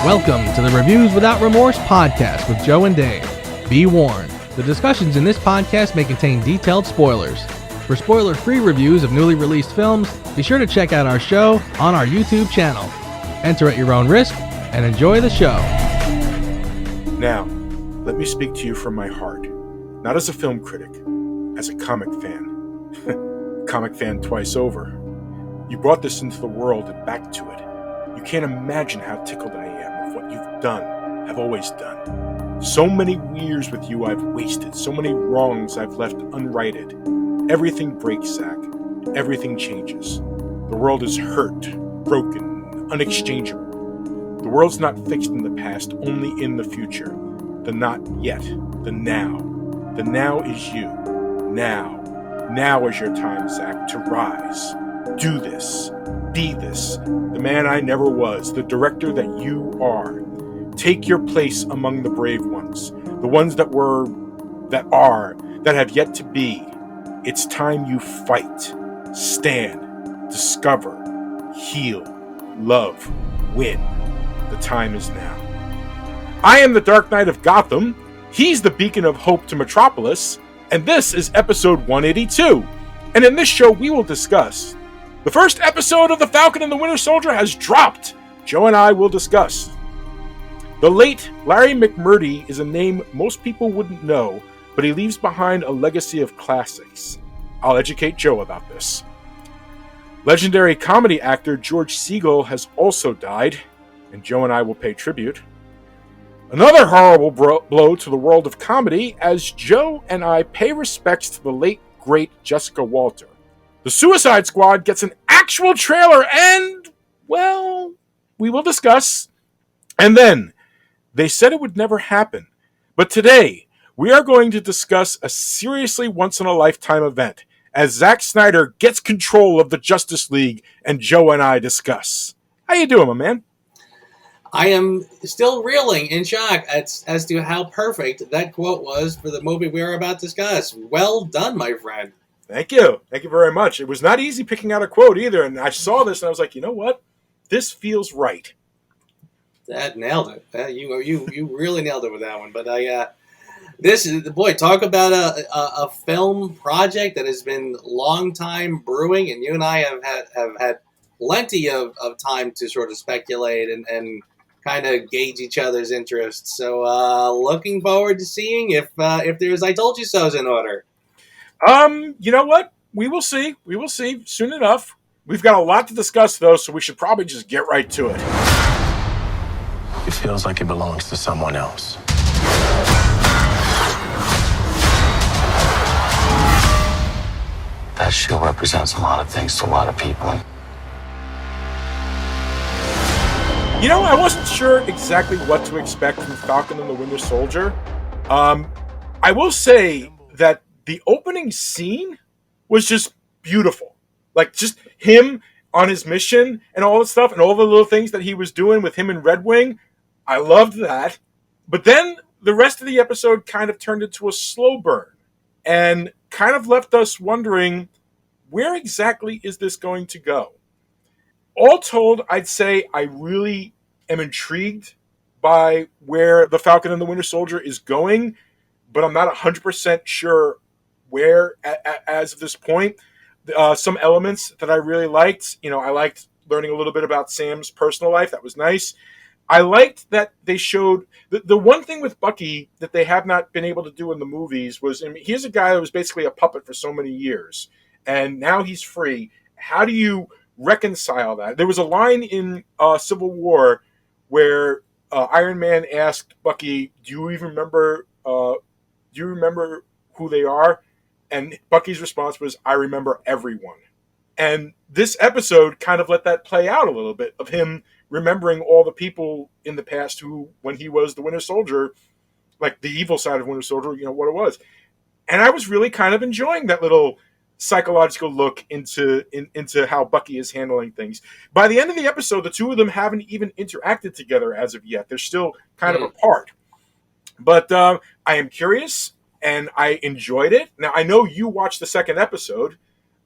Welcome to the Reviews Without Remorse podcast with Joe and Dave. Be warned, the discussions in this podcast may contain detailed spoilers. For spoiler-free reviews of newly released films, be sure to check out our show on our YouTube channel. Enter at your own risk and enjoy the show. Now, let me speak to you from my heart. Not as a film critic, as a comic fan. Comic fan twice over. You brought this into the world and back to it. You can't imagine how tickled I am of what you've done, have always done. So many years with you I've wasted, so many wrongs I've left unrighted. Everything breaks, Zack. Everything changes. The world is hurt, broken, unexchangeable. The world's not fixed in the past, only in the future. The not yet, the now. The now is you. Now. Now is your time, Zack, to rise. Do this. Be this. The man I never was. The director that you are. Take your place among the brave ones. The ones that were, that are, that have yet to be. It's time you fight. Stand. Discover. Heal. Love. Win. The time is now. I am the Dark Knight of Gotham. He's the beacon of hope to Metropolis. And this is episode 182. And in this show, we will discuss the first episode of The Falcon and the Winter Soldier has dropped. Joe and I will discuss. The late Larry McMurtry is a name most people wouldn't know, but he leaves behind a legacy of classics. I'll educate Joe about this. Legendary comedy actor George Segal has also died, and Joe and I will pay tribute. Another horrible blow to the world of comedy as Joe and I pay respects to the late, great Jessica Walter. The Suicide Squad gets an actual trailer and, well, we will discuss. And then, they said it would never happen. But today, we are going to discuss a seriously once-in-a-lifetime event as Zack Snyder gets control of the Justice League and Joe and I discuss. How you doing, my man? I am still reeling in shock as to how perfect that quote was for the movie we are about to discuss. Well done, my friend. Thank you. Thank you very much. It was not easy picking out a quote either, and I saw this and I was like, you know what? This feels right. That nailed it. You really nailed it with that one. But this is, boy, talk about a film project that has been long time brewing, and you and I have had plenty of time to sort of speculate and kind of gauge each other's interests. So looking forward to seeing if there's I told you so's in order. You know what? We will see. We will see soon enough. We've got a lot to discuss, though, so we should probably just get right to it. It feels like it belongs to someone else. That shield represents a lot of things to a lot of people. You know, I wasn't sure exactly what to expect from Falcon and the Winter Soldier. I will say that the opening scene was just beautiful. Like, just him on his mission and all that stuff and all the little things that he was doing with him and Red Wing. I loved that. But then the rest of the episode kind of turned into a slow burn and kind of left us wondering, where exactly is this going to go? All told, I'd say I really am intrigued by where the Falcon and the Winter Soldier is going, but I'm not 100% sure where as of this point. Some elements that I really liked, I liked learning a little bit about Sam's personal life. That was nice. I liked that they showed the one thing with Bucky that they have not been able to do in the movies was, here's a guy that was basically a puppet for so many years, and now he's free. How do you reconcile that? There was a line in Civil War where Iron Man asked Bucky, "Do you remember who they are?" And Bucky's response was, "I remember everyone." And this episode kind of let that play out a little bit of him remembering all the people in the past who, when he was the Winter Soldier, like the evil side of Winter Soldier, what it was. And I was really kind of enjoying that little psychological look into how Bucky is handling things. By the end of the episode, the two of them haven't even interacted together as of yet. They're still kind of apart. But I am curious. and I enjoyed it. Now, I know you watched the second episode,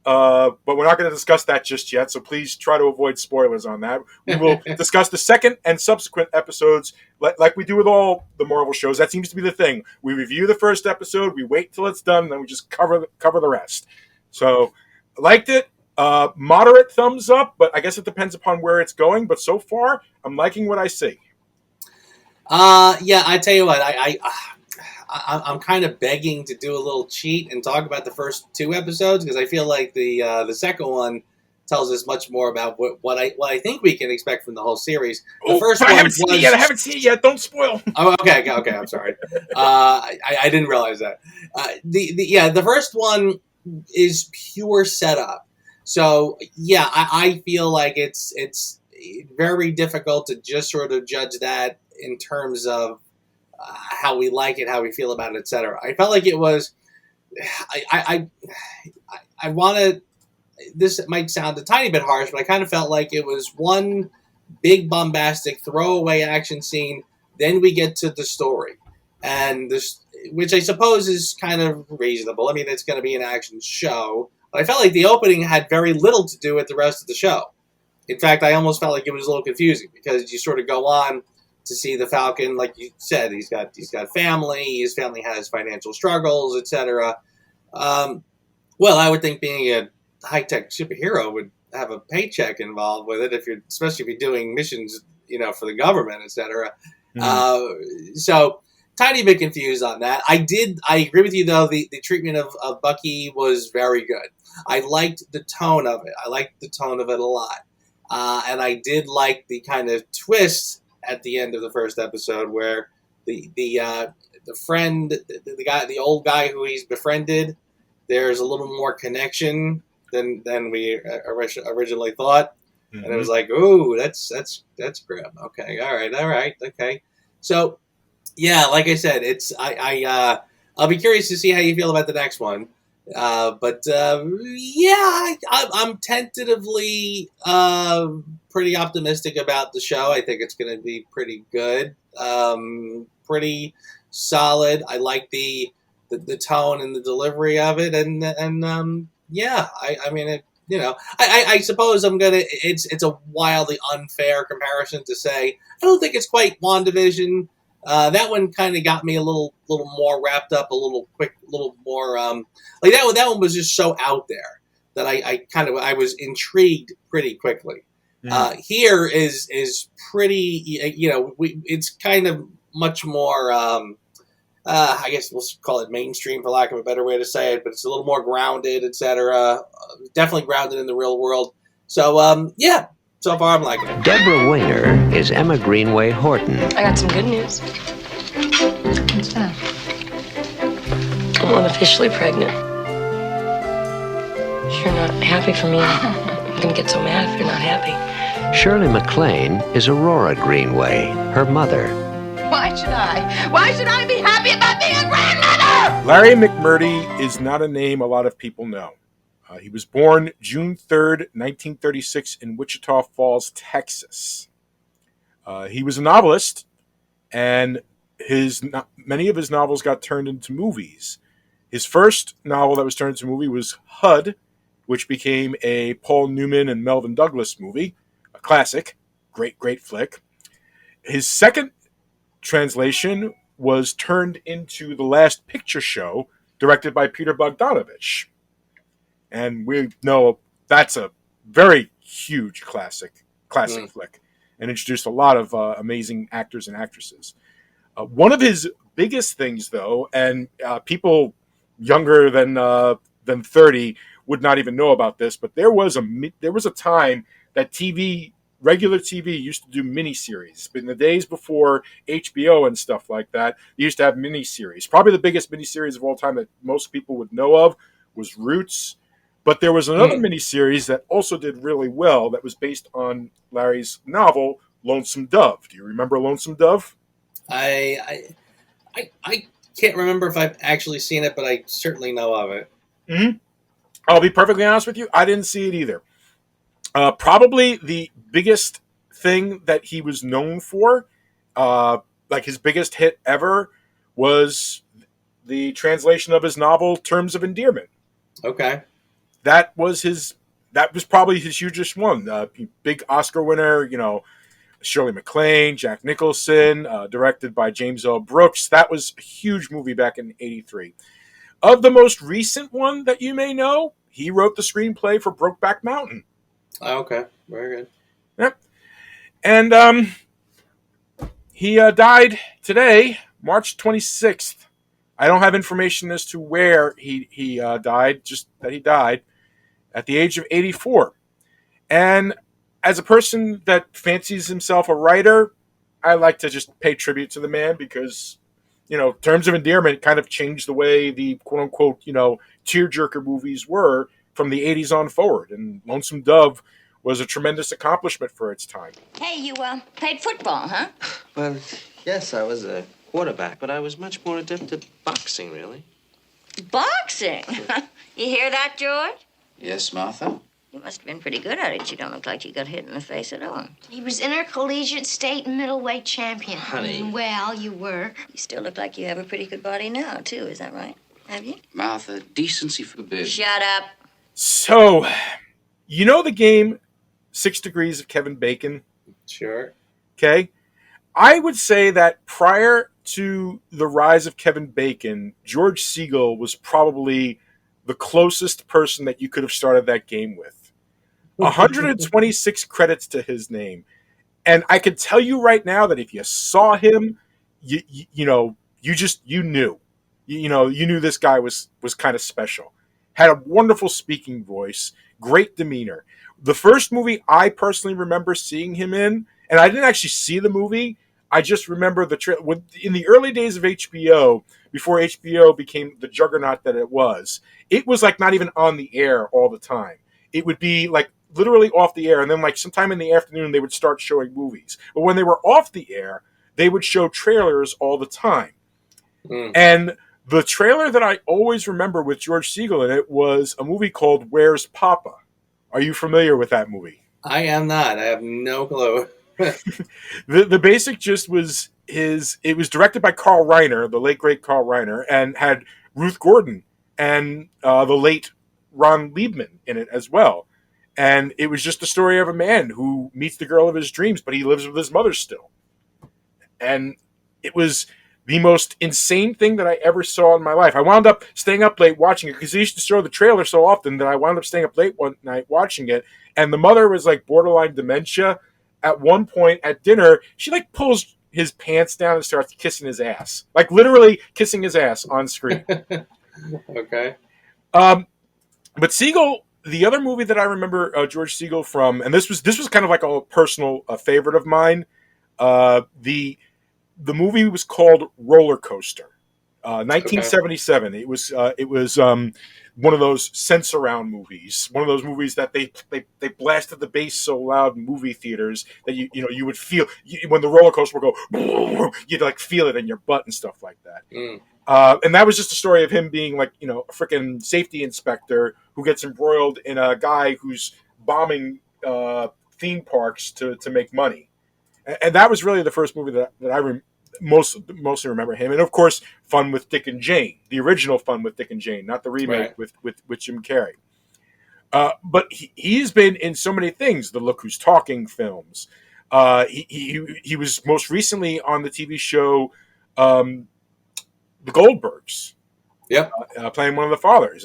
but we're not going to discuss that just yet, so please try to avoid spoilers on that. We will discuss the second and subsequent episodes like we do with all the Marvel shows. That seems to be the thing. We review the first episode, we wait till it's done, then we just cover the rest. So, liked it. Moderate thumbs up, but I guess it depends upon where it's going. But so far, I'm liking what I see. Yeah, I tell you what, I'm kind of begging to do a little cheat and talk about the first 2 episodes, because I feel like the second one tells us much more about what I think we can expect from the whole series. The first one I haven't seen it yet. Don't spoil. Oh, okay. I'm sorry. I didn't realize that. The first one is pure setup. So yeah, I feel like it's very difficult to just sort of judge that in terms of how we like it, how we feel about it, etc. I felt like it was. I want to. This might sound a tiny bit harsh, but I kind of felt like it was one big bombastic throwaway action scene. Then we get to the story, and this, which I suppose is kind of reasonable. I mean, it's going to be an action show, but I felt like the opening had very little to do with the rest of the show. In fact, I almost felt like it was a little confusing, because you sort of go on to see the Falcon, like you said, he's got family. His family has financial struggles, etc. Well, I would think being a high-tech superhero would have a paycheck involved with it, especially if you're doing missions, for the government, etc. Mm-hmm. So, tiny bit confused on that. I agree with you, though. The treatment of Bucky was very good. I liked the tone of it. I liked the tone of it a lot. And I did like the kind of twist at the end of the first episode, where the friend, the old guy who he's befriended, there's a little more connection than we originally thought. Mm-hmm. And it was like, ooh, that's grim. Okay, all right, okay. So, yeah, like I said, I'll be curious to see how you feel about the next one. But I'm tentatively pretty optimistic about the show. I think it's going to be pretty good, pretty solid. I like the tone and the delivery of it, and I mean it. I suppose it's a wildly unfair comparison to say I don't think it's quite WandaVision. That one kind of got me a little more wrapped up, a little more like that one was just so out there that I was intrigued pretty quickly. Mm. Here is pretty, it's kind of much more, I guess we'll call it mainstream for lack of a better way to say it, but it's a little more grounded, etc. Definitely grounded in the real world. So, so far I'm liking it. Deborah Winger is Emma Greenway Horton. I got some good news. What's that? I'm unofficially pregnant. If you're not happy for me, I'm going to get so mad if you're not happy. Shirley MacLaine is Aurora Greenway, her mother. Why should I be happy about being a grandmother? Larry McMurtry is not a name a lot of people know. He was born June 3rd, 1936 in Wichita Falls, Texas. He was a novelist, and many of his novels got turned into movies. His first novel that was turned into a movie was HUD, which became a Paul Newman and Melvin Douglas movie, a classic, great flick. His second translation was turned into The Last Picture Show, directed by Peter Bogdanovich. And we know that's a very huge classic flick, and introduced a lot of amazing actors and actresses. One of his biggest things, though, and people younger than 30 would not even know about this, but there was a time that regular TV used to do miniseries. In the days before HBO and stuff like that, they used to have miniseries. Probably the biggest miniseries of all time that most people would know of was Roots. But there was another miniseries that also did really well that was based on Larry's novel, Lonesome Dove. Do you remember Lonesome Dove? I can't remember if I've actually seen it, but I certainly know of it. Mm-hmm. I'll be perfectly honest with you, I didn't see it either. Probably the biggest thing that he was known for, like his biggest hit ever, was the translation of his novel Terms of Endearment. Okay. That was probably his hugest one. Big Oscar winner, Shirley MacLaine, Jack Nicholson, directed by James L. Brooks. That was a huge movie back in '83. Of the most recent one that you may know, he wrote the screenplay for Brokeback Mountain. Okay. Very good. Yep. And he died today, March 26th. I don't have information as to where he died, just that he died at the age of 84. And as a person that fancies himself a writer, I like to just pay tribute to the man because, Terms of Endearment kind of changed the way the quote-unquote, tearjerker movies were from the 80s on forward. And Lonesome Dove was a tremendous accomplishment for its time. Hey, you played football, huh? Well, yes, I was a quarterback, but I was much more adept at boxing, really. Boxing? You hear that, George? Yes, Martha? You must have been pretty good at it. You don't look like you got hit in the face at all. He was intercollegiate state and middleweight champion. Honey. Well, you were. You still look like you have a pretty good body now, too. Is that right? Have you? Martha, decency forbids. Shut up. So, the game 6 Degrees of Kevin Bacon? Sure. Okay. I would say that prior to the rise of Kevin Bacon, George Segal was probably the closest person that you could have started that game with. 126 credits to his name. And I can tell you right now that if you saw him, you knew. You knew this guy was kind of special. Had a wonderful speaking voice, great demeanor. The first movie I personally remember seeing him in, and I didn't actually see the movie, I just remember in the early days of HBO, before HBO became the juggernaut that it was like not even on the air all the time. It would be like literally off the air, and then like sometime in the afternoon they would start showing movies. But when they were off the air, they would show trailers all the time. And the trailer that I always remember with George Segal in it was a movie called Where's Papa? Are you familiar with that movie? I am not. I have no clue. The basic gist was it was directed by Carl Reiner, the late great Carl Reiner, and had Ruth Gordon and the late Ron Liebman in it as well. And it was just the story of a man who meets the girl of his dreams, but he lives with his mother still. And it was the most insane thing that I ever saw in my life. I wound up staying up late watching it because they used to show the trailer so often that I wound up staying up late one night watching it. And the mother was like borderline dementia. At one point at dinner, she like pulls his pants down and starts kissing his ass. Like literally kissing his ass on screen. Okay. But Segal, the other movie that I remember George Segal from, and this was kind of like a personal favorite of mine. The movie was called Roller Coaster, 1977. Okay. It was one of those sense-around movies, one of those movies that they blasted the bass so loud in movie theaters that you would feel when the roller coaster would go, you'd like feel it in your butt and stuff like that. And that was just a story of him being like a freaking safety inspector who gets embroiled in a guy who's bombing theme parks to make money. And that was really the first movie that I mostly remember him. And of course, Fun with Dick and Jane, the original Fun with Dick and Jane, not the remake with Jim Carrey. But he's been in so many things. The Look Who's Talking films. He was most recently on the TV show The Goldbergs. Yep. Playing one of the fathers,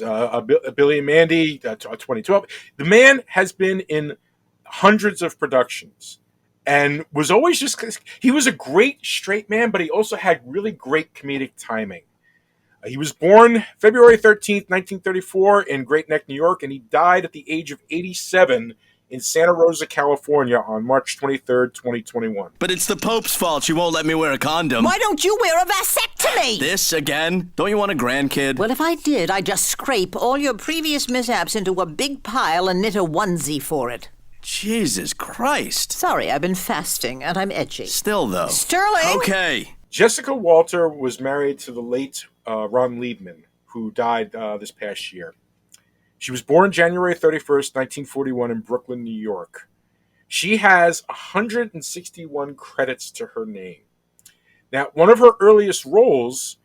Billy and Mandy, 2012. The man has been in hundreds of productions. And was always he was a great straight man, but he also had really great comedic timing. He was born February 13th, 1934 in Great Neck, New York, and he died at the age of 87 in Santa Rosa, California on March 23rd, 2021. But it's the Pope's fault she won't let me wear a condom. Why don't you wear a vasectomy? This again? Don't you want a grandkid? Well, if I did, I'd just scrape all your previous mishaps into a big pile and knit a onesie for it. Jesus Christ. Sorry, I've been fasting, and I'm edgy. Still, though. Sterling! Okay. Jessica Walter was married to the late Ron Liebman, who died this past year. She was born January 31st, 1941 in Brooklyn, New York. She has 161 credits to her name. Now, one of her earliest roles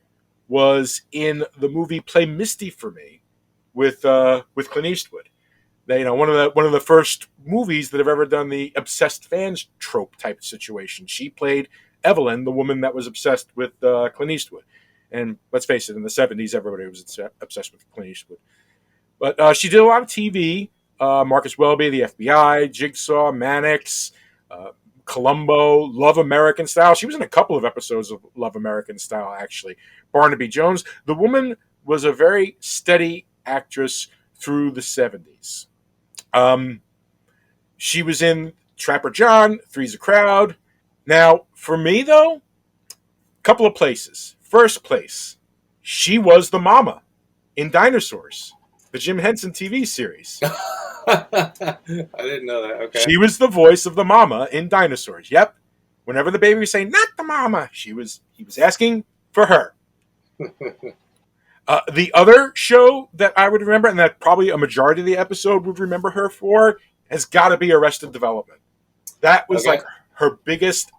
was in the movie Play Misty for Me with Clint Eastwood. They, one of the first movies that have ever done the obsessed fans trope type situation. She played Evelyn, the woman that was obsessed with Clint Eastwood. And let's face it, in the 70s, everybody was obsessed with Clint Eastwood. But she did a lot of TV. Marcus Welby, The FBI, Jigsaw, Mannix, Columbo, Love American Style. She was in a couple of episodes of Love American Style, actually. Barnaby Jones. The woman was a very steady actress through the 70s. She was in Trapper John, Three's a Crowd. Now, for me, though, a couple of places. First place, she was the mama in Dinosaurs, the Jim Henson TV series. I didn't know that. Okay. She was the voice of the mama in Dinosaurs. Yep. Whenever the baby was saying, not the mama, he was asking for her. The other show that I would remember, and that probably a majority of the episode would remember her for, has got to be Arrested Development. That was like her biggest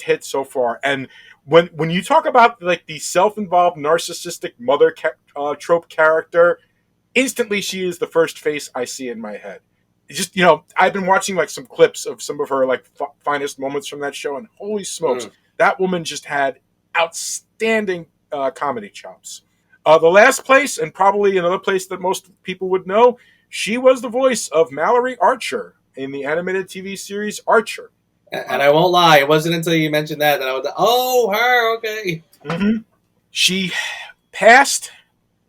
hit so far. And when you talk about like the self-involved narcissistic mother trope character, instantly she is the first face I see in my head. It's just, I've been watching like some clips of some of her like finest moments from that show, and holy smokes, that woman just had outstanding comedy chops. The last place, and probably another place that most people would know, she was the voice of Mallory Archer in the animated TV series Archer. And I won't lie, it wasn't until you mentioned that I was like, oh, her, okay. Mm-hmm. She passed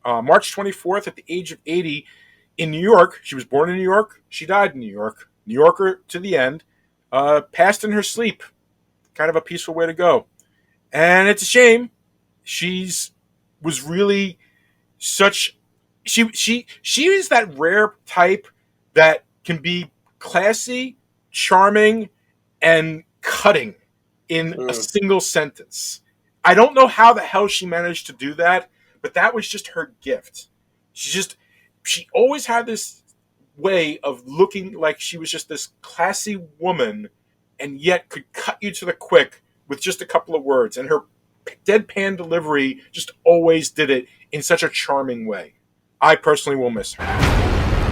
March 24th at the age of 80 in New York. She was born in New York. She died in New York. New Yorker to the end. Passed in her sleep. Kind of a peaceful way to go. And it's a shame. Was really such... She is that rare type that can be classy, charming, and cutting in a single sentence. I don't know how the hell she managed to do that, but that was just her gift. She always had this way of looking like she was just this classy woman, and yet could cut you to the quick with just a couple of words. And her deadpan delivery just always did it in such a charming way. I personally will miss her.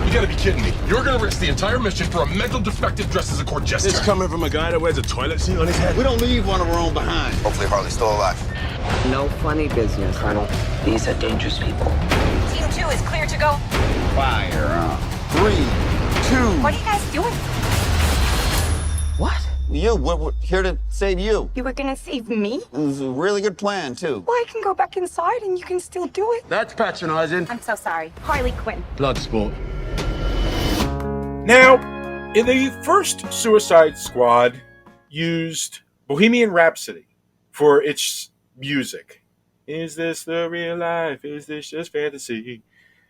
You gotta be kidding me. You're gonna risk the entire mission for a mental defective dressed as a court jester. This coming from a guy that wears a toilet seat on his head. We don't leave one of our own behind. Hopefully Harley's still alive. No funny business, Colonel. These are dangerous people. Team 2 is clear to go. Fire up. 3, 2. What are you guys doing? What? We're here to save you. You were gonna save me? It was a really good plan, too. Well, I can go back inside and you can still do it. That's patronizing. I'm so sorry. Harley Quinn. Blood sport. Now, in the first Suicide Squad used Bohemian Rhapsody for its music. Is this the real life? Is this just fantasy?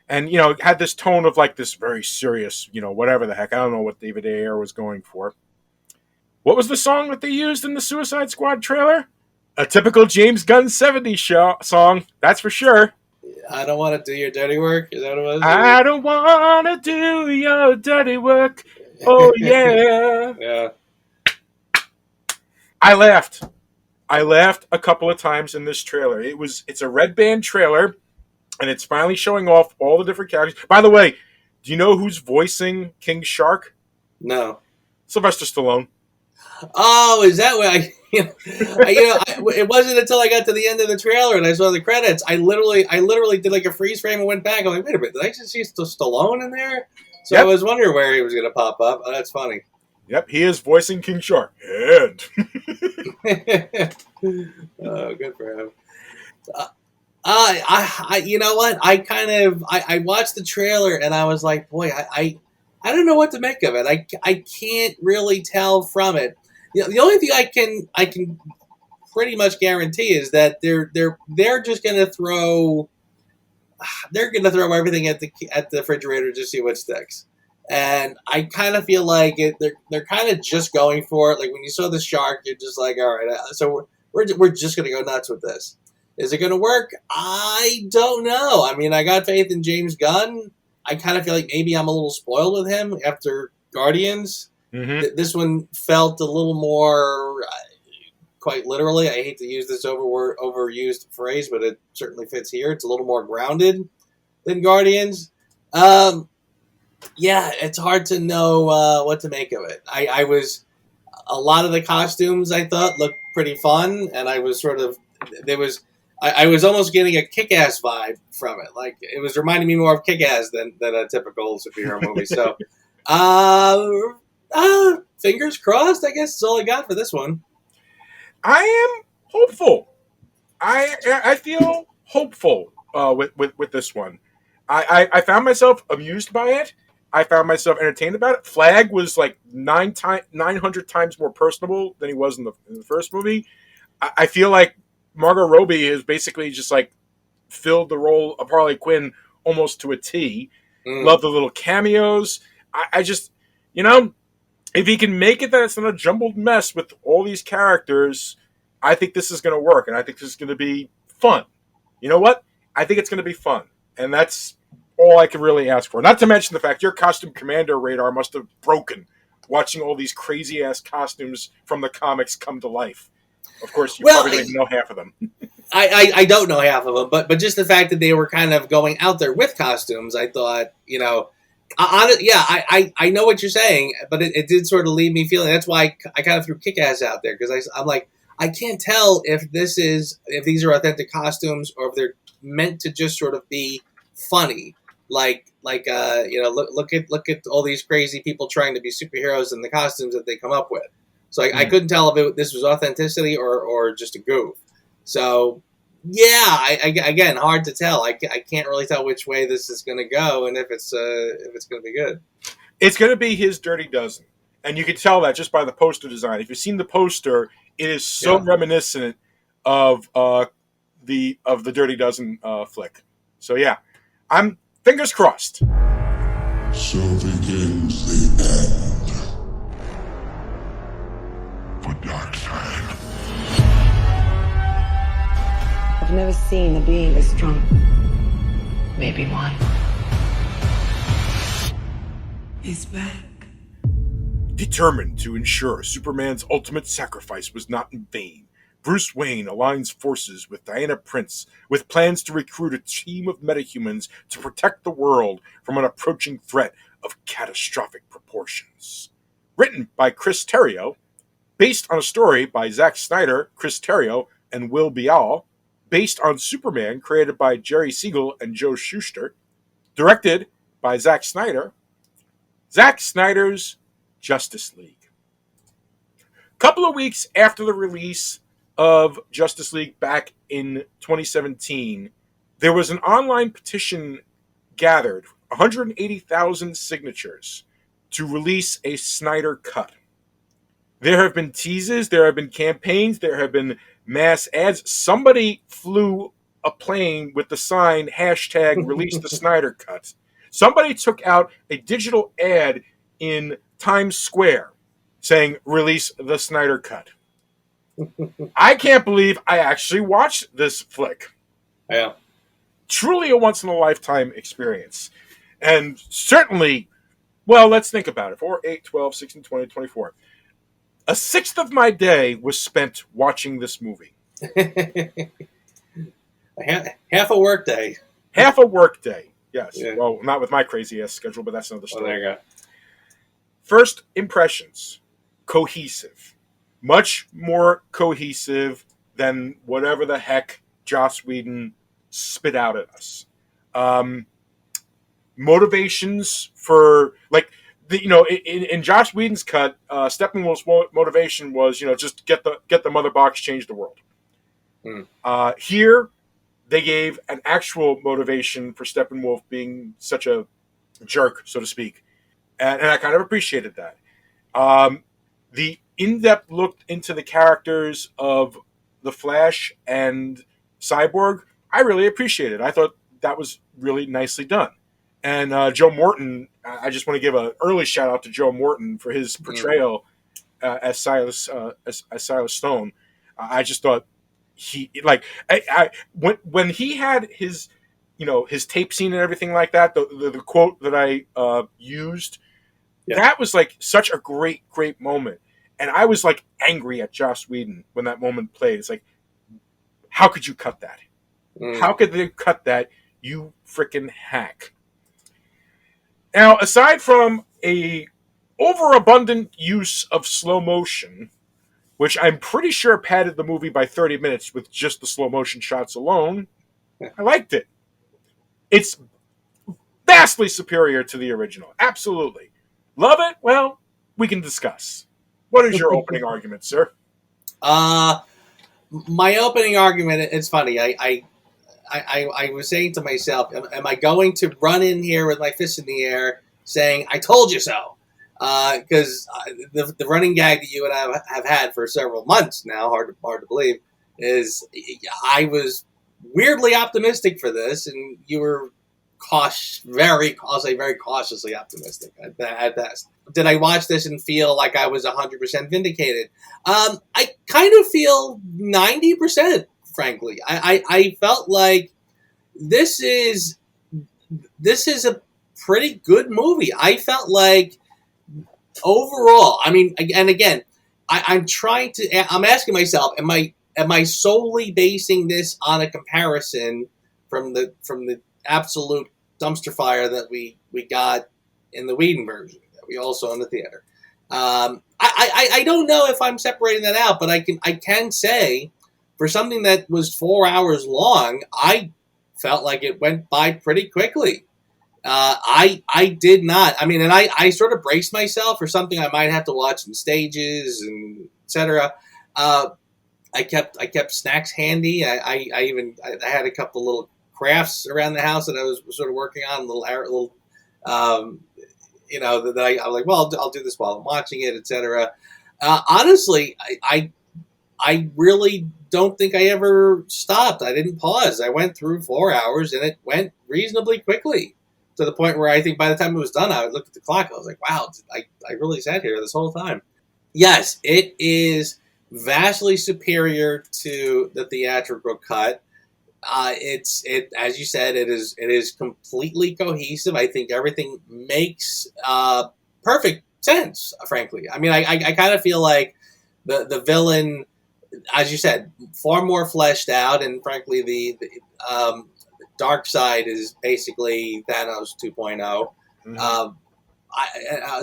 And, it had this tone of like this very serious, whatever the heck. I don't know what David Ayer was going for. What was the song that they used in the Suicide Squad trailer? A typical James Gunn 70s song, that's for sure. I don't want to do your dirty work. Is that what it was? I don't want to do your dirty work. Oh, yeah. Yeah. I laughed a couple of times in this trailer. It's a red band trailer, and it's finally showing off all the different characters. By the way, do you know who's voicing King Shark? No. Sylvester Stallone. Oh, is that why? It wasn't until I got to the end of the trailer and I saw the credits. I literally did like a freeze frame and went back. I'm like, wait a minute, did I just see Stallone in there? So I was wondering where he was going to pop up. Oh, that's funny. Yep, he is voicing King Shark. And oh, good for him. I you know what? I watched the trailer and I was like, boy, I don't know what to make of it. I can't really tell from it. The only thing I can pretty much guarantee is that they're just going to throw everything at the refrigerator to see what sticks. And I kind of feel like they're kind of just going for it. Like when you saw the shark, you're just like, all right, so we're just going to go nuts with this. Is it going to work? I don't know. I mean, I got faith in James Gunn. I kind of feel like maybe I'm a little spoiled with him after Guardians. Mm-hmm. This one felt a little more quite literally. I hate to use this overused phrase, but it certainly fits here. It's a little more grounded than Guardians. Yeah, it's hard to know what to make of it. I was a lot of the costumes I thought looked pretty fun, and I was sort of I was almost getting a Kick-Ass vibe from it. Like it was reminding me more of Kick-Ass than a typical superhero movie. So, fingers crossed. I guess that's all I got for this one. I am hopeful. I feel hopeful with this one. I found myself amused by it. I found myself entertained about it. Flag was like 900 times more personable than he was in the first movie. I feel like Margot Robbie has basically just like filled the role of Harley Quinn almost to a T. Love the little cameos. I just, if he can make it that it's not a jumbled mess with all these characters, I think this is going to work, and I think this is going to be fun. You know what? I think it's going to be fun, and that's all I can really ask for. Not to mention the fact your costume commander radar must have broken watching all these crazy-ass costumes from the comics come to life. Of course, you probably don't even know half of them. I don't know half of them, but just the fact that they were kind of going out there with costumes, I thought, I know what you're saying, but it did sort of leave me feeling. That's why I kind of threw Kick-Ass out there, because I'm like, I can't tell if these are authentic costumes or if they're meant to just sort of be funny. Look at all these crazy people trying to be superheroes in the costumes that they come up with. So I couldn't tell if this was authenticity or just a goof. So yeah, again, hard to tell. I can't really tell which way this is going to go and if it's going to be good. It's going to be his Dirty Dozen, and you can tell that just by the poster design. If you've seen the poster, it is so reminiscent of the Dirty Dozen flick. So yeah, I'm fingers crossed. So begins the end for Darkseid. I've never seen a being as strong. Maybe one. He's back. Determined to ensure Superman's ultimate sacrifice was not in vain, Bruce Wayne aligns forces with Diana Prince with plans to recruit a team of metahumans to protect the world from an approaching threat of catastrophic proportions. Written by Chris Terrio, based on a story by Zack Snyder, Chris Terrio, and Will Bial, based on Superman created by Jerry Segal and Joe Shuster, directed by Zack Snyder, Zack Snyder's Justice League. Couple of weeks after the release of Justice League back in 2017, there was an online petition gathered, 180,000 signatures, to release a Snyder Cut. There have been teases, there have been campaigns, there have been mass ads. Somebody flew a plane with the sign hashtag release the Snyder Cut. Somebody took out a digital ad in Times Square saying release the Snyder Cut. I can't believe I actually watched this flick. Yeah. Truly a once-in-a-lifetime experience. And certainly, well, let's think about it. 4, 8, 12, 16, 20, 24. A sixth of my day was spent watching this movie. Half a work day. Half a work day, yes. Yeah. Well, not with my crazy-ass schedule, but that's another story. Well, there you go. First impressions, cohesive. Much more cohesive than whatever the heck Joss Whedon spit out at us. Motivations for, like, in Joss Whedon's cut, Steppenwolf's motivation was, just get the mother box, change the world. Here, they gave an actual motivation for Steppenwolf being such a jerk, so to speak. And I kind of appreciated that. The in-depth look into the characters of The Flash and Cyborg, I really appreciated. I thought that was really nicely done. And Joe Morton, I just want to give an early shout out to Joe Morton for his portrayal as Silas Stone. I just thought when he had his his tape scene and everything like that, the quote that I used, that was like such a great moment. And I was like angry at Joss Whedon when that moment played. It's like, how could you cut that? How could they cut that, you freaking hack? Now, aside from a overabundant use of slow motion, which I'm pretty sure padded the movie by 30 minutes with just the slow motion shots alone, I liked it. It's vastly superior to the original. Absolutely. Love it? Well, we can discuss. What is your opening argument, sir? My opening argument, it's funny. I was saying to myself, am I going to run in here with my fist in the air saying, I told you so? Because the running gag that you and I have had for several months now, hard to believe, is I was weirdly optimistic for this, and you were very cautiously optimistic at best. Did I watch this and feel like I was 100% vindicated? I kind of feel 90%, frankly. I felt like this is a pretty good movie. I felt like overall, I mean, and again, I'm asking myself, am I solely basing this on a comparison from the absolute dumpster fire that we got in the Whedon version that we all saw in the theater? I don't know if I'm separating that out, but I can say for something that was 4 hours long, I felt like it went by pretty quickly. I did not. I mean, and I sort of braced myself for something I might have to watch in stages and etc. I kept snacks handy. I had a couple little crafts around the house that I was sort of working on, little that I was like, well, I'll do this while I'm watching it, etc. Honestly, I really don't think I ever stopped. I didn't pause. I went through 4 hours, and it went reasonably quickly, to the point where I think by the time it was done, I looked at the clock. I was like, wow, I really sat here this whole time. Yes, it is vastly superior to the theatrical cut. As you said, it is completely cohesive. I think everything makes perfect sense, frankly. I mean, I kind of feel like the villain, as you said, far more fleshed out, and frankly, the dark side is basically Thanos 2.0.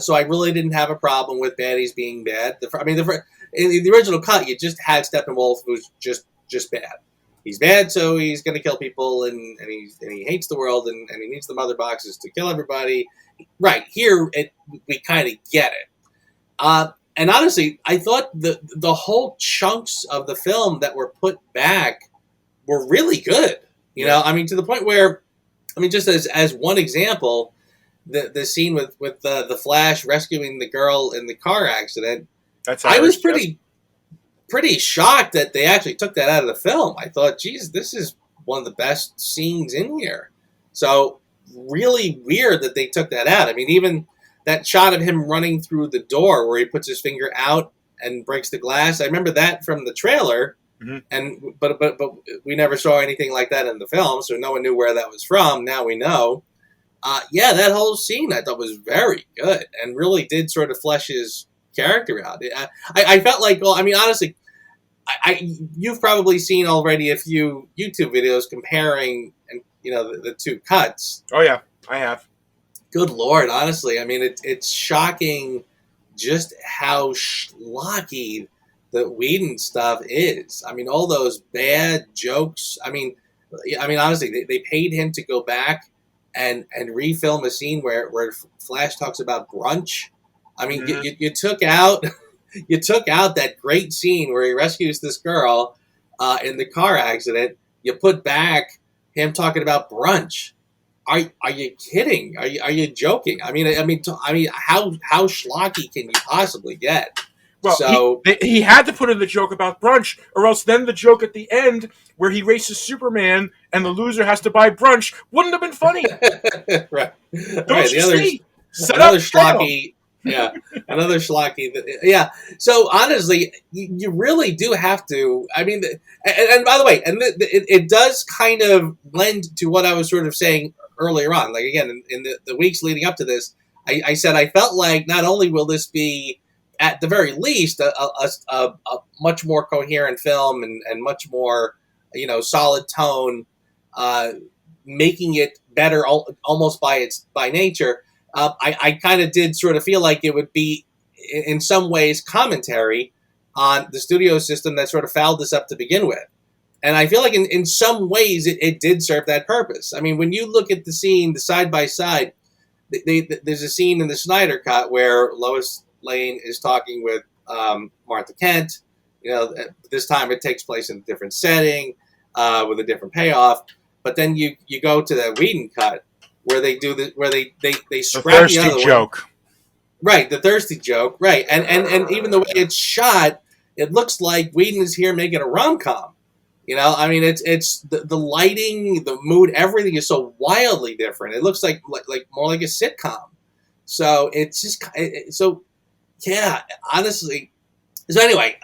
So I really didn't have a problem with baddies being bad. In the original cut, you just had Steppenwolf, who's just bad. He's bad, so he's going to kill people, and he hates the world, and he needs the mother boxes to kill everybody. Right here, we kind of get it. And honestly, I thought the whole chunks of the film that were put back were really good. You know, I mean, to the point where, I mean, just as one example, the scene with the Flash rescuing the girl in the car accident, I was pretty shocked that they actually took that out of the film. I thought, geez, this is one of the best scenes in here. So really weird that they took that out. I mean, even that shot of him running through the door where he puts his finger out and breaks the glass. I remember that from the trailer. Mm-hmm. But we never saw anything like that in the film, so no one knew where that was from. Now we know. That whole scene I thought was very good and really did sort of flesh his character out. I felt like, well, I mean, honestly, you've probably seen already a few YouTube videos comparing, and the two cuts. Oh yeah, I have. Good Lord, honestly, I mean, it's shocking just how schlocky the Whedon stuff is. I mean, all those bad jokes. I mean, honestly, they paid him to go back and refilm a scene where Flash talks about brunch. I mean, you took out that great scene where he rescues this girl in the car accident. You put back him talking about brunch. Are you kidding? Are you joking? I mean, how schlocky can you possibly get? Well, so he had to put in the joke about brunch, or else then the joke at the end where he races Superman and the loser has to buy brunch wouldn't have been funny. Right. Don't you see? Another schlocky. Yeah, another schlocky. Yeah. So honestly, you really do have to. I mean, and by the way, and it does kind of lend to what I was sort of saying earlier on. Like again, in the weeks leading up to this, I said I felt like not only will this be at the very least, a much more coherent film and much more, solid tone, making it better almost by nature. I kind of did sort of feel like it would be, in some ways, commentary on the studio system that sort of fouled this up to begin with. And I feel like in some ways it did serve that purpose. I mean, when you look at the scene, the side by side, there's a scene in the Snyder Cut where Lois Lane is talking with Martha Kent. This time it takes place in a different setting with a different payoff. But then you go to the Whedon Cut where they do where they scrap the other joke. Right, the thirsty joke. Right, and even the way it's shot, it looks like Whedon is here making a rom-com. I mean, it's the lighting, the mood, everything is so wildly different. It looks like more like a sitcom. So it's just yeah. Honestly, so anyway,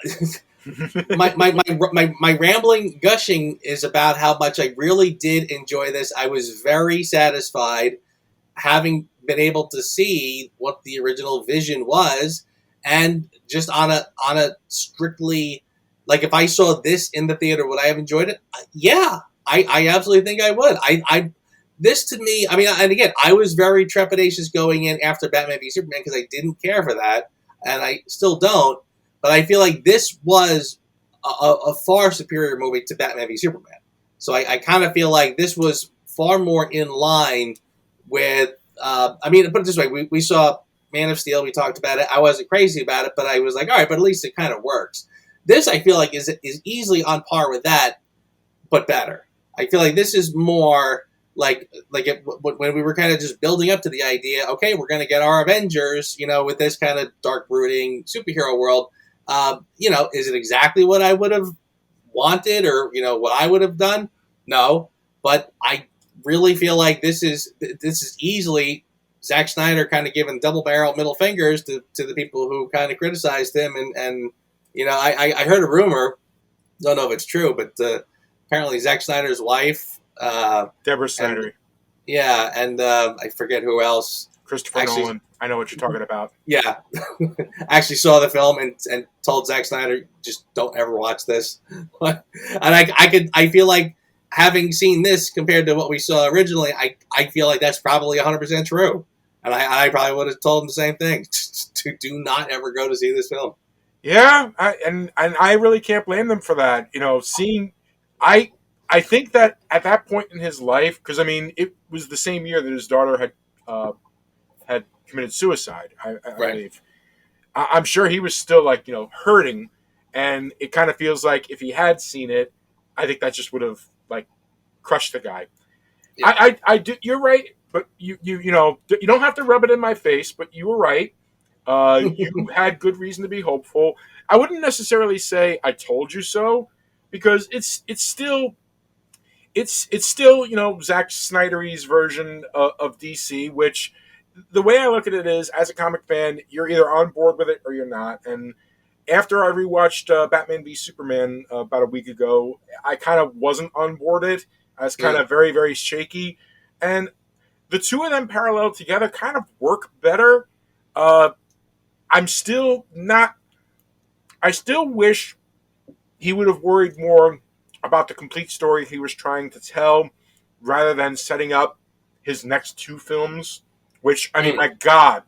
my rambling gushing is about how much I really did enjoy this. I was very satisfied having been able to see what the original vision was, and just on a strictly. Like, if I saw this in the theater, would I have enjoyed it? Yeah, I absolutely think I would. This to me, I mean, and again, I was very trepidatious going in after Batman v Superman because I didn't care for that, and I still don't. But I feel like this was a far superior movie to Batman v Superman. So I kind of feel like this was far more in line with, I mean, put it this way, we saw Man of Steel, we talked about it. I wasn't crazy about it, but I was like, all right, but at least it kind of works. This, I feel like, is easily on par with that, but better. I feel like this is more like when we were kind of just building up to the idea, okay, we're going to get our Avengers, with this kind of dark, brooding superhero world. Is it exactly what I would have wanted or, what I would have done? No, but I really feel like this is easily Zack Snyder kind of giving double-barrel middle fingers to the people who kind of criticized him and I heard a rumor, don't know if it's true, but apparently Zack Snyder's wife, Deborah Snyder. And I forget who else. Christopher Nolan. I know what you're talking about. Yeah. Actually saw the film and told Zack Snyder, just don't ever watch this. And I feel like having seen this compared to what we saw originally, I feel like that's probably 100% true. And I probably would have told him the same thing. To do not ever go to see this film. Yeah, and I really can't blame them for that. I think that at that point in his life, because I mean, it was the same year that his daughter had committed suicide. I believe. I'm sure he was still hurting, and it kind of feels like if he had seen it, I think that just would have crushed the guy. Yeah. I do. You're right, but you don't have to rub it in my face. But you were right. You had good reason to be hopeful. I wouldn't necessarily say I told you so, because it's still Zack Snyder's version of DC, which the way I look at it is, as a comic fan, you're either on board with it or you're not. And after I rewatched Batman v Superman about a week ago, I kind of wasn't on boarded. I was kind of very, very shaky. And the two of them parallel together kind of work better. I'm still not. I still wish he would have worried more about the complete story he was trying to tell, rather than setting up his next two films. Which, I mean, my God,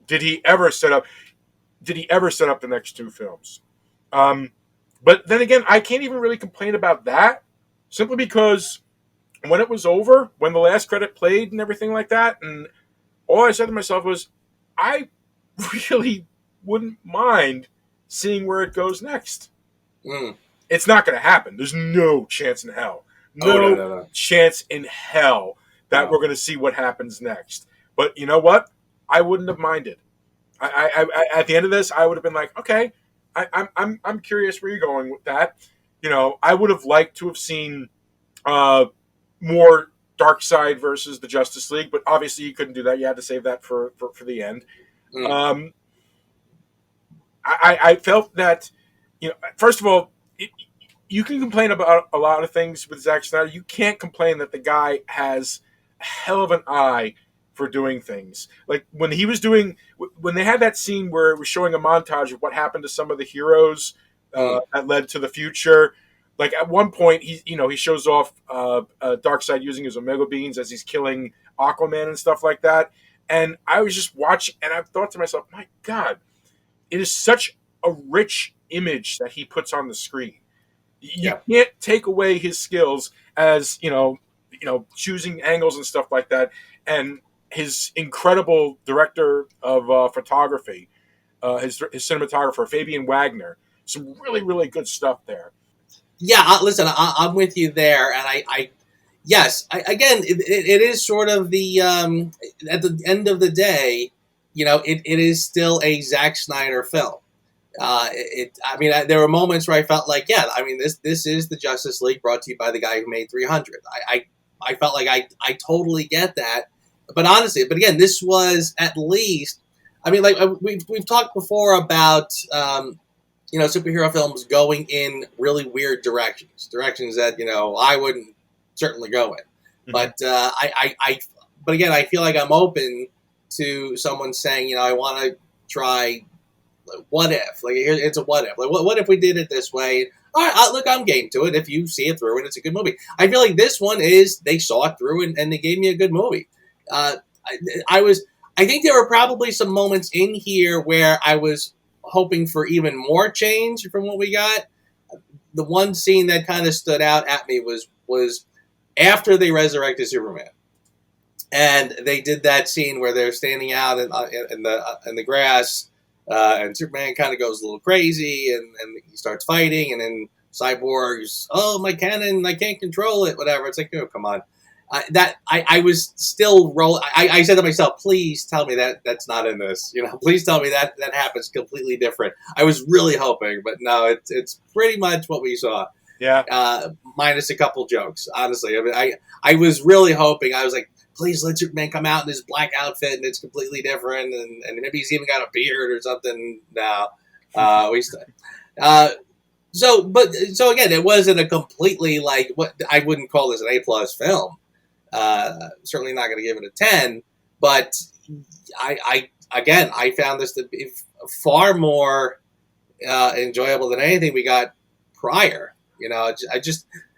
did he ever set up the next two films? But then again, I can't even really complain about that, simply because when it was over, when the last credit played and everything like that, and all I said to myself was, I really wouldn't mind seeing where it goes next. It's not going to happen. There's no chance in hell. No chance in hell that we're going to see what happens next. But you know what? I wouldn't have minded. I at the end of this, I would have been like, okay, I'm curious where you're going with that. I would have liked to have seen more Darkseid versus the Justice League, but obviously you couldn't do that. You had to save that for the end. I felt that, first of all, you can complain about a lot of things with Zack Snyder. You can't complain that the guy has a hell of an eye for doing things. Like when they had that scene where it was showing a montage of what happened to some of the heroes that led to the future. Like at one point, he shows off Darkseid using his Omega beams as he's killing Aquaman and stuff like that. And I was just watching, and I thought to myself, my God, it is such a rich image that he puts on the screen. You can't take away his skills as choosing angles and stuff like that, and his incredible director of photography, his cinematographer Fabian Wagner. Some really, really good stuff there. Yeah, listen, I'm with you there, and yes, it is sort of the at the end of the day, it is still a Zack Snyder film. There were moments where I felt like, this is the Justice League brought to you by the guy who made 300. I felt like I totally get that, but honestly, again, this was at least, we've talked before about. Superhero films going in really weird directions that, I wouldn't certainly go in. Mm-hmm. But again, I feel like I'm open to someone saying, I want to try what if, like, it's a what if, like, what if we did it this way? All right, look, I'm game to it. If you see it through and it's a good movie, I feel like this one they saw it through and they gave me a good movie. I think there were probably some moments in here where I was hoping for even more change from what we got. The one scene that kind of stood out at me was after they resurrected Superman, and they did that scene where they're standing out in the grass, and Superman kind of goes a little crazy, and he starts fighting, and then Cyborg's, oh, my cannon, I can't control it, whatever. It's like, oh, come on. I was still rolling. I said to myself, please tell me that's not in this. Please tell me that happens completely different. I was really hoping, but no, it's pretty much what we saw. Yeah. Minus a couple jokes, honestly. I was really hoping. I was like, please let Superman come out in his black outfit and it's completely different, and maybe he's even got a beard or something. No, So again, it wasn't a completely what I wouldn't call this an A+ film. Certainly not going to give it a 10, but I found this to be far more enjoyable than anything we got prior.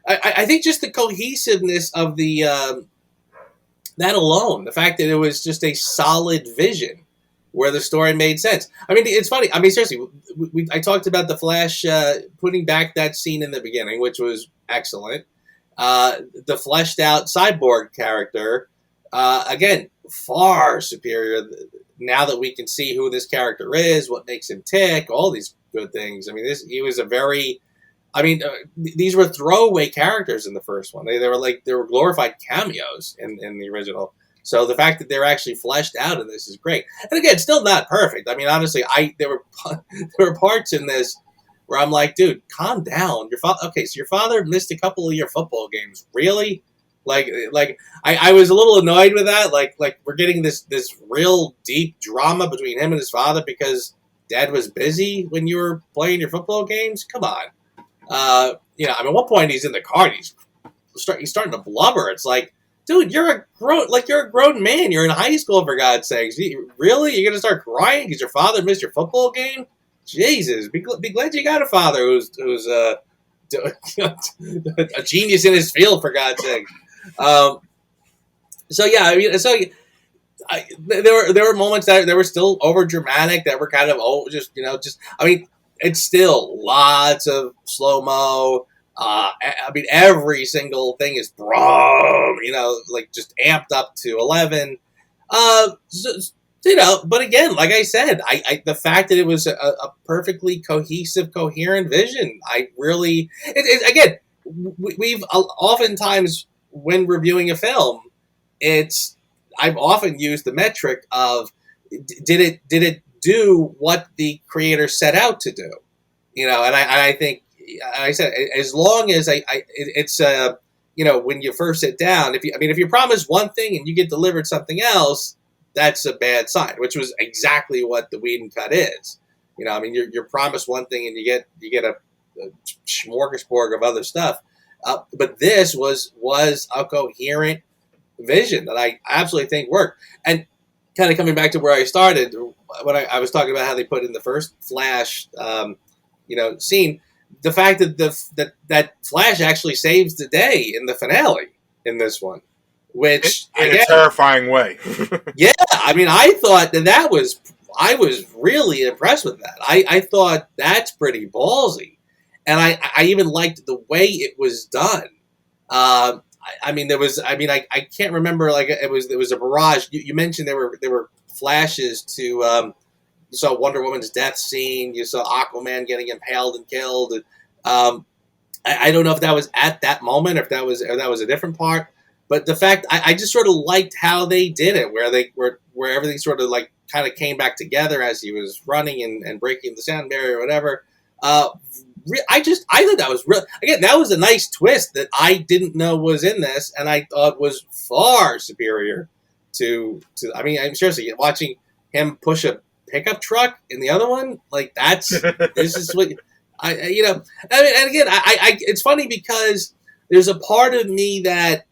I think just the cohesiveness of the that alone, the fact that it was just a solid vision where the story made sense. It's funny. Seriously, I talked about the Flash putting back that scene in the beginning, which was excellent. The fleshed out Cyborg character, again, far superior now that we can see who this character is, what makes him tick, all these good things. He was a very, these were throwaway characters in the first one. They were glorified cameos in the original. So the fact that they're actually fleshed out in this is great. And again, still not perfect. Honestly, there were parts in this where I'm like, dude, calm down. So your father missed a couple of your football games. Really? I was a little annoyed with that. Like we're getting this real deep drama between him and his father because dad was busy when you were playing your football games. Come on. At one point he's in the car and he's starting to blubber. It's like, dude, you're a grown man. You're in high school, for God's sakes. Really? You're gonna start crying because your father missed your football game? Jesus, be glad you got a father who's a genius in his field, for God's sake. There were moments that were still over dramatic, that were kind of it's still lots of slow mo. Every single thing is just amped up to 11. But again, like I said, the fact that it was a perfectly cohesive, coherent vision, we've oftentimes, when reviewing a film, I've often used the metric of did it do what the creator set out to do, and I think, I said, as long as it's when you first sit down, if you promise one thing and you get delivered something else, that's a bad sign, which was exactly what the Whedon cut is. You're promised one thing and you get a smorgasbord of other stuff. But this was a coherent, vision that I absolutely think worked. And kind of coming back to where I started when I was talking about how they put in the first Flash, scene, the fact that that Flash actually saves the day in the finale in this one, which in a terrifying way. Yeah, I mean, I thought I was really impressed with that. I thought that's pretty ballsy, and I even liked the way it was done. I can't remember, like, it was a barrage. You mentioned there were flashes to you saw Wonder Woman's death scene, you saw Aquaman getting impaled and killed. I don't know if that was at that moment or if that was a different part, but the fact I just sort of liked how they did it, where everything sort of like kind of came back together as he was running and breaking the sound barrier or whatever. I thought that was real. Again, that was a nice twist that I didn't know was in this, and I thought was far superior to. I mean, I'm seriously watching him push a pickup truck in the other one. Like, this is what and again, it's funny because there's a part of me that,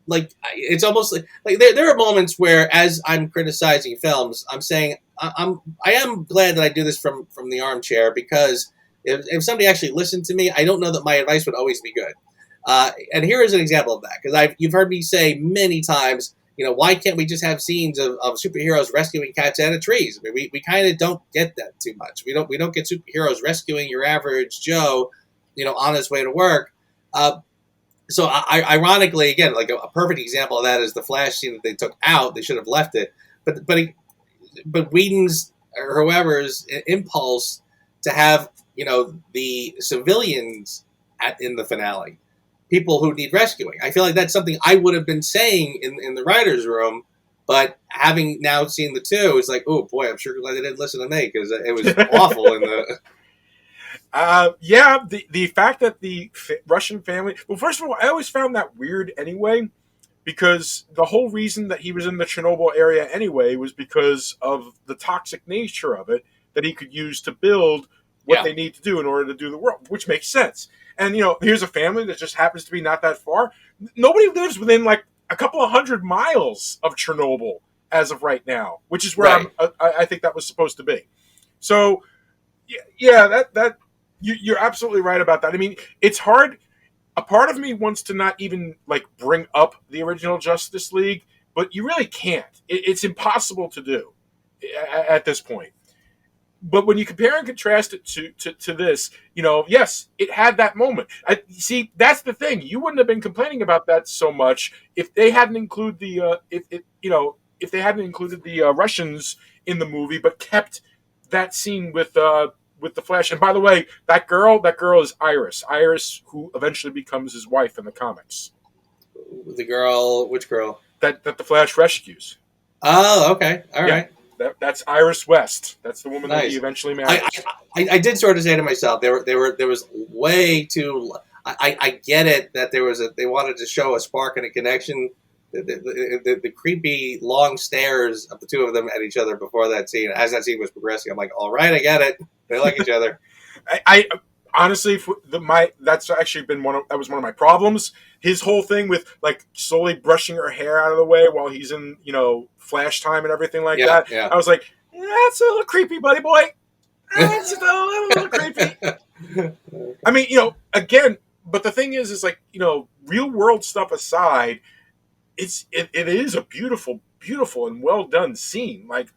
like, it's almost like there are moments where, as I'm criticizing films, I'm saying I am glad that I do this from the armchair, because if somebody actually listened to me, I don't know that my advice would always be good. And here is an example of that, because you've heard me say many times, why can't we just have scenes of superheroes rescuing cats out of trees? I mean, we kind of don't get that too much. We don't get superheroes rescuing your average Joe, on his way to work. So ironically, again, like a perfect example of that is the Flash scene that they took out. They should have left it, but Whedon's or whoever's impulse to have the civilians in the finale, people who need rescuing. I feel like that's something I would have been saying in the writers' room, but having now seen the two, it's like, oh boy, I'm sure glad they didn't listen to me, because it was awful in the. The fact that the Russian family. Well, first of all, I always found that weird anyway, because the whole reason that he was in the Chernobyl area anyway was because of the toxic nature of it that he could use to build what they need to do in order to do the world, which makes sense. And, here's a family that just happens to be not that far. Nobody lives within like a couple of 100 miles of Chernobyl as of right now, which is where I think that was supposed to be. So, yeah, you're absolutely right about that. I mean, it's hard. A part of me wants to not even like bring up the original Justice League, but you really can't. It's impossible to do at this point. But when you compare and contrast it to this, yes, it had that moment. See, that's the thing. You wouldn't have been complaining about that so much if they hadn't included if they hadn't included the Russians in the movie, but kept that scene with the Flash. And by the way, that girl is Iris. Iris, who eventually becomes his wife in the comics. The girl, which girl? That the Flash rescues. Oh, okay, all right. That's Iris West. That's the woman that he eventually marries. I did sort of say to myself, there was way too. I get it that they wanted to show a spark and a connection. The creepy long stares of the two of them at each other before that scene, as that scene was progressing, I'm like, all right, I get it. They like each other. I honestly, that's actually been one of my problems. His whole thing with like slowly brushing her hair out of the way while he's in, Flash time and everything like that. Yeah. I was like, that's a little creepy, buddy boy. That's a little creepy. I mean, again, but the thing is like, real world stuff aside, it is a beautiful and well done scene. Like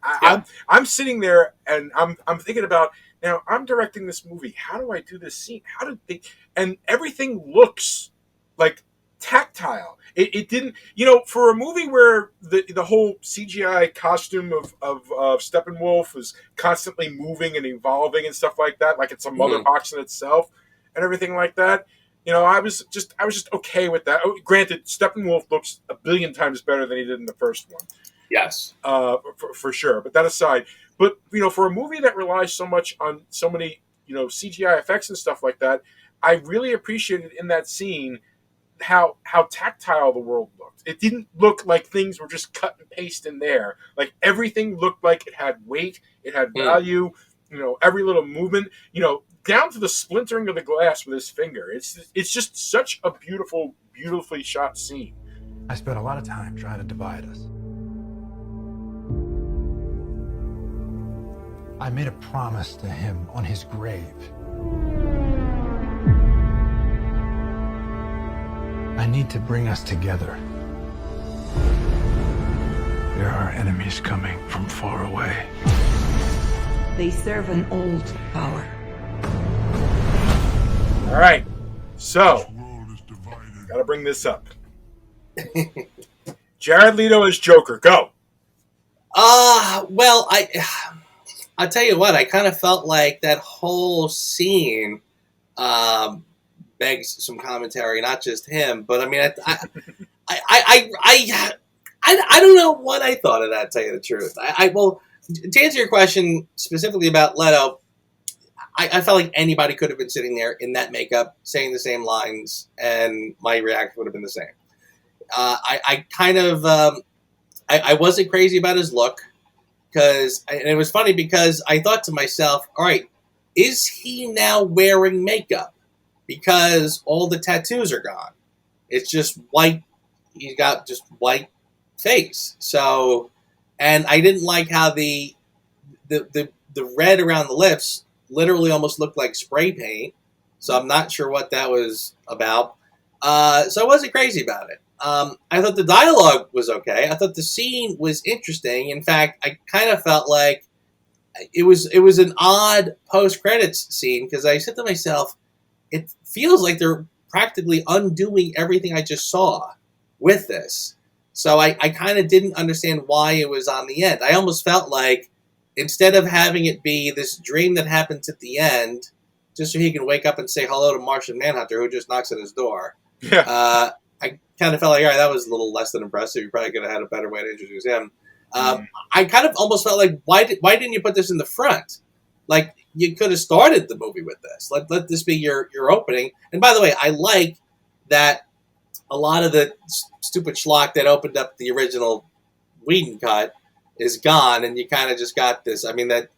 I'm sitting there and I'm thinking about, now I'm directing this movie. How do I do this scene? And everything looks like tactile. It didn't, for a movie where the whole CGI costume of Steppenwolf is constantly moving and evolving and stuff like that, like it's a mother box in itself and everything like that. I was just okay with that. Granted, Steppenwolf looks a billion times better than he did in the first one. Yes, for sure. But that aside, for a movie that relies so much on so many CGI effects and stuff like that, I really appreciated in that scene how tactile the world looked. It didn't look like things were just cut and paste in there. Like everything looked like it had weight, it had value. Every little movement. Down to the splintering of the glass with his finger. It's just such a beautifully shot scene. I spent a lot of time trying to divide us. I made a promise to him on his grave. I need to bring us together. There are enemies coming from far away. They serve an old power. All right, so gotta bring this up. Jared Leto as Joker. Go. Well, I'll tell you what. I kind of felt like that whole scene begs some commentary. Not just him, but I mean, I don't know what I thought of that. To tell you the truth, well, to answer your question specifically about Leto, I felt like anybody could have been sitting there in that makeup, saying the same lines, and my reaction would have been the same. I wasn't crazy about his look, and it was funny because I thought to myself, all right, is he now wearing makeup? Because all the tattoos are gone. It's just white. He's got just white face. So, and I didn't like how the red around the lips literally almost looked like spray paint. So I'm not sure what that was about. So I wasn't crazy about it. I thought the dialogue was okay. I thought the scene was interesting. In fact, I kind of felt like it was an odd post-credits scene because I said to myself, it feels like they're practically undoing everything I just saw with this. So I kind of didn't understand why it was on the end. I almost felt like instead of having it be this dream that happens at the end, just so he can wake up and say hello to Martian Manhunter who just knocks at his door, I kind of felt like, all right, that was a little less than impressive. You probably could have had a better way to introduce him. I kind of almost felt like, why didn't you put this in the front? Like, you could have started the movie with this. Let this be your opening. And by the way, I like that a lot of the stupid schlock that opened up the original Whedon cut is gone, and you kind of just got this. I mean, that,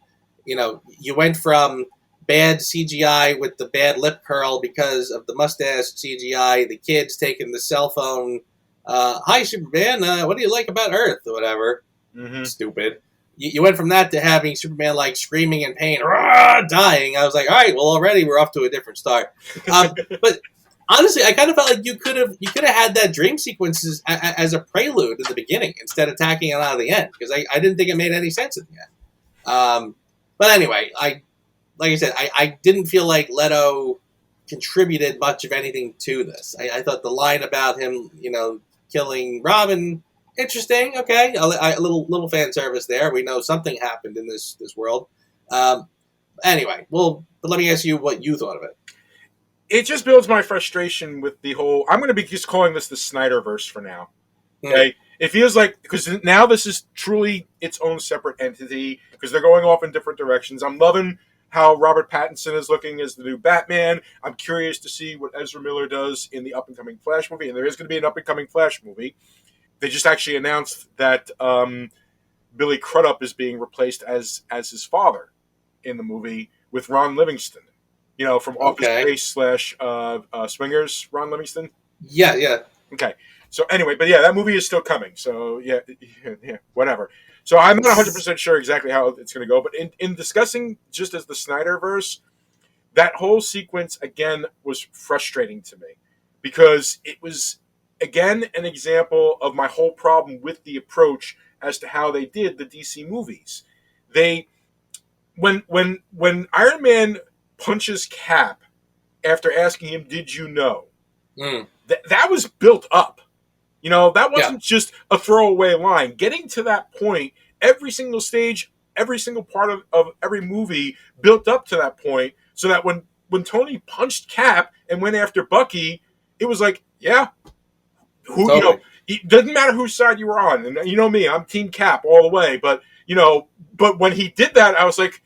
you went from bad CGI with the bad lip curl because of the mustache CGI, the kids taking the cell phone, hi, Superman, what do you like about Earth, or whatever. Mm-hmm. Stupid. You went from that to having Superman, like, screaming in pain, dying. I was like, all right, well, already we're off to a different start. But honestly, I kind of felt like you could have had that dream sequences as a prelude at the beginning instead of tacking it on at the end, because I didn't think it made any sense at the end. But anyway, like I said, I didn't feel like Leto contributed much of anything to this. I thought the line about him, killing Robin, interesting. Okay, a little fan service there. We know something happened in this world. Anyway, but let me ask you what you thought of it. It just builds my frustration with the whole. I'm going to be just calling this the Snyderverse for now. Okay, it feels like, because now this is truly its own separate entity because they're going off in different directions. I'm loving how Robert Pattinson is looking as the new Batman. I'm curious to see what Ezra Miller does in the up-and-coming Flash movie, and there is going to be an up-and-coming Flash movie. They just actually announced that Billy Crudup is being replaced as his father in the movie with Ron Livingston. From Office Space / Swingers, Ron Livingston. Yeah. Okay. So anyway, but yeah, that movie is still coming. So yeah, whatever. So I'm not 100% sure exactly how it's going to go, but in discussing just as the Snyderverse, that whole sequence again was frustrating to me because it was again an example of my whole problem with the approach as to how they did the DC movies. When Iron Man punches Cap after asking him, "Did you know?" That was built up. That wasn't just a throwaway line. Getting to that point, every single stage, every single part of every movie built up to that point, so that when Tony punched Cap and went after Bucky, it was like, yeah, it doesn't matter whose side you were on. And you know me, I'm Team Cap all the way. But but when he did that, I was like,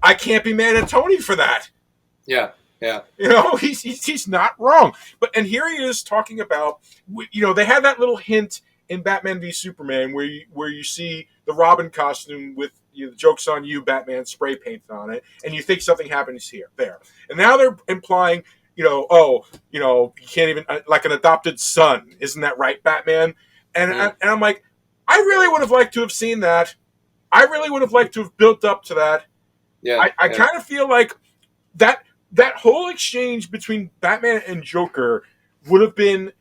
I can't be mad at Tony for that. Yeah. He's not wrong. And here he is talking about, they had that little hint in Batman v Superman where you see the Robin costume with the "Joke's on you" Batman spray painted on it, and you think something happens there. And now they're implying you can't even, like an adopted son. Isn't that right, Batman? And I'm like, I really would have liked to have seen that. I really would have liked to have built up to that. Yeah. I kind of feel like that whole exchange between Batman and Joker would have been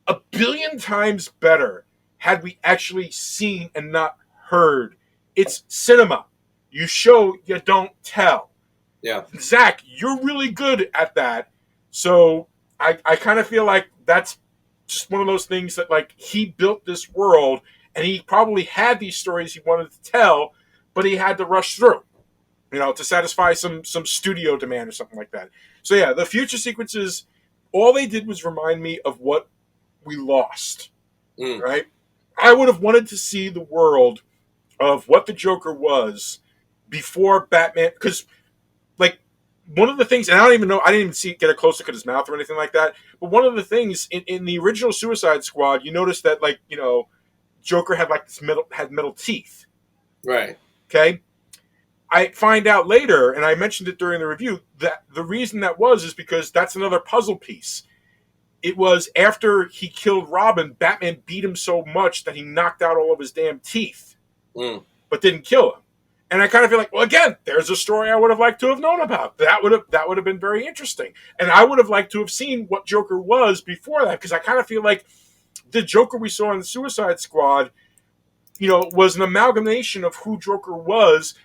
a billion times better had we actually seen and not heard. It's cinema. You show, you don't tell. Yeah. Zach, you're really good at that. So I kind of feel like that's just one of those things that, like, he built this world and he probably had these stories he wanted to tell, but he had to rush through, to satisfy some studio demand or something like that. So yeah, the future sequences, all they did was remind me of what we lost, right? I would have wanted to see the world of what the Joker was before Batman, because, like, one of the things, and I didn't even get a close look at his mouth or anything like that, but one of the things in the original Suicide Squad, you notice that, like, Joker had like this metal teeth. Right. Okay. I find out later, and I mentioned it during the review, that the reason that is because that's another puzzle piece. It was after he killed Robin, Batman beat him so much that he knocked out all of his damn teeth, but didn't kill him. And I kind of feel like, well, again, there's a story I would have liked to have known about. That would have been very interesting, and I would have liked to have seen what Joker was before that, because I kind of feel like the Joker we saw in the Suicide Squad, was an amalgamation of who Joker was,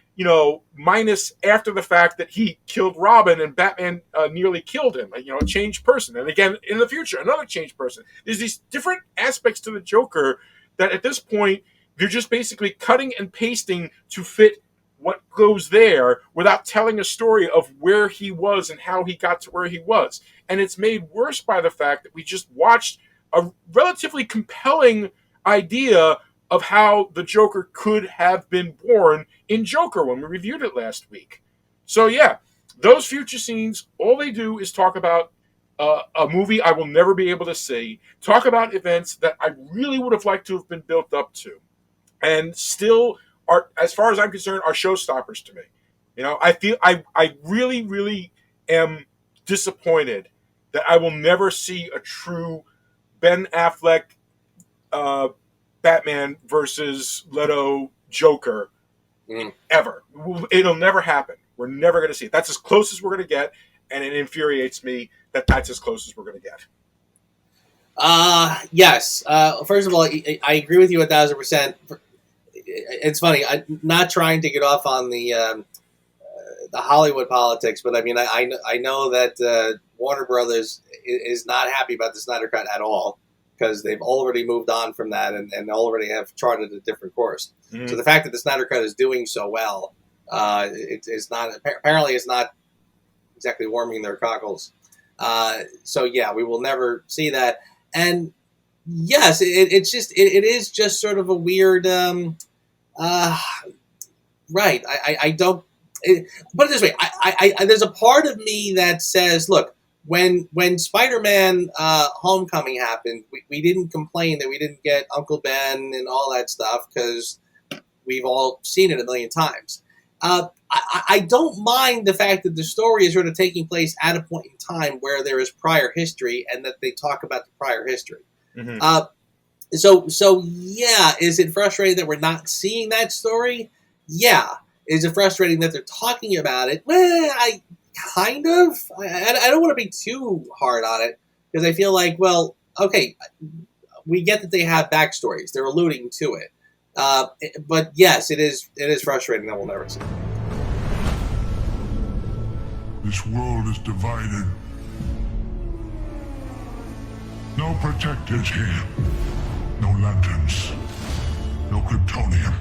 minus after the fact that he killed Robin and Batman nearly killed him, a changed person. And again, in the future, another changed person. There's these different aspects to the Joker that at this point, you're just basically cutting and pasting to fit what goes there without telling a story of where he was and how he got to where he was. And it's made worse by the fact that we just watched a relatively compelling idea of how the Joker could have been born in Joker when we reviewed it last week. So yeah, those future scenes, all they do is talk about a movie I will never be able to see, talk about events that I really would have liked to have been built up to, and still are, as far as I'm concerned, are showstoppers to me. I feel I really, really am disappointed that I will never see a true Ben Affleck Batman versus Leto Joker ever. It'll never happen. We're never going to see it. That's as close as we're going to get, and it infuriates me that that's as close as we're going to get. Yes. First of all, I agree with you 1,000%. It's funny. I'm not trying to get off on the Hollywood politics, but I mean, I know that Warner Brothers is not happy about the Snyder Cut at all, because they've already moved on from that and already have charted a different course. Mm-hmm. So the fact that the Snyder Cut is doing so well, it's not exactly warming their cockles. So yeah, we will never see that. And yes, it is just sort of a weird, right. I don't, put it this way. I there's a part of me that says, look, when Spider-Man Homecoming happened, we didn't complain that we didn't get Uncle Ben and all that stuff, because we've all seen it a million times. I don't mind the fact that the story is sort of taking place at a point in time where there is prior history and that they talk about the prior history. Mm-hmm. So yeah, is it frustrating that we're not seeing that story? Yeah. Is it frustrating that they're talking about it? Well, I kind of. I don't want to be too hard on it, because I feel like, well, okay, we get that they have backstories. They're alluding to it. But yes, it is frustrating that we'll never see it. This world is divided. No protectors here. No lanterns. No Kryptonium.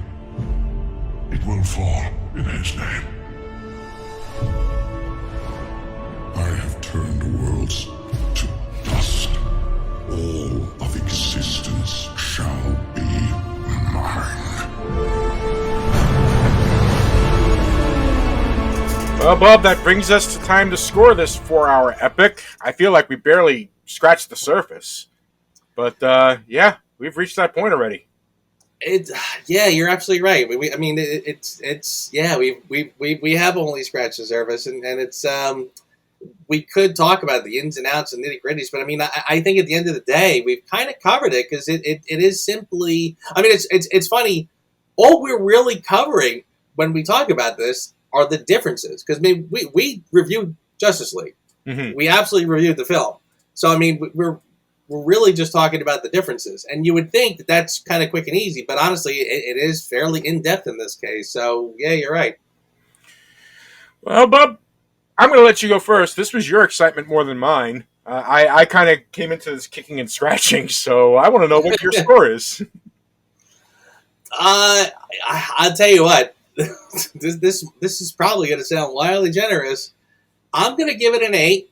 It will fall in his name. I have turned worlds to dust. All of existence shall be mine. Well, Bob, that brings us to time to score this 4-hour epic. I feel like we barely scratched the surface. But, yeah, we've reached that point already. Yeah, you're absolutely right. We have only scratched the surface, and it's we could talk about the ins and outs and nitty gritties, but I mean, I think at the end of the day, we've kind of covered it because it is simply. I mean, it's funny. All we're really covering when we talk about this are the differences because we reviewed Justice League. Mm-hmm. We absolutely reviewed the film, so I mean, we're really just talking about the differences. And you would think that that's kind of quick and easy, but honestly, it is fairly in depth in this case. So yeah, you're right. Well, Bub, I'm going to let you go first. This was your excitement more than mine. I kind of came into this kicking and scratching, so I want to know what your score is. I'll tell you what. This is probably going to sound wildly generous. I'm going to give it an 8.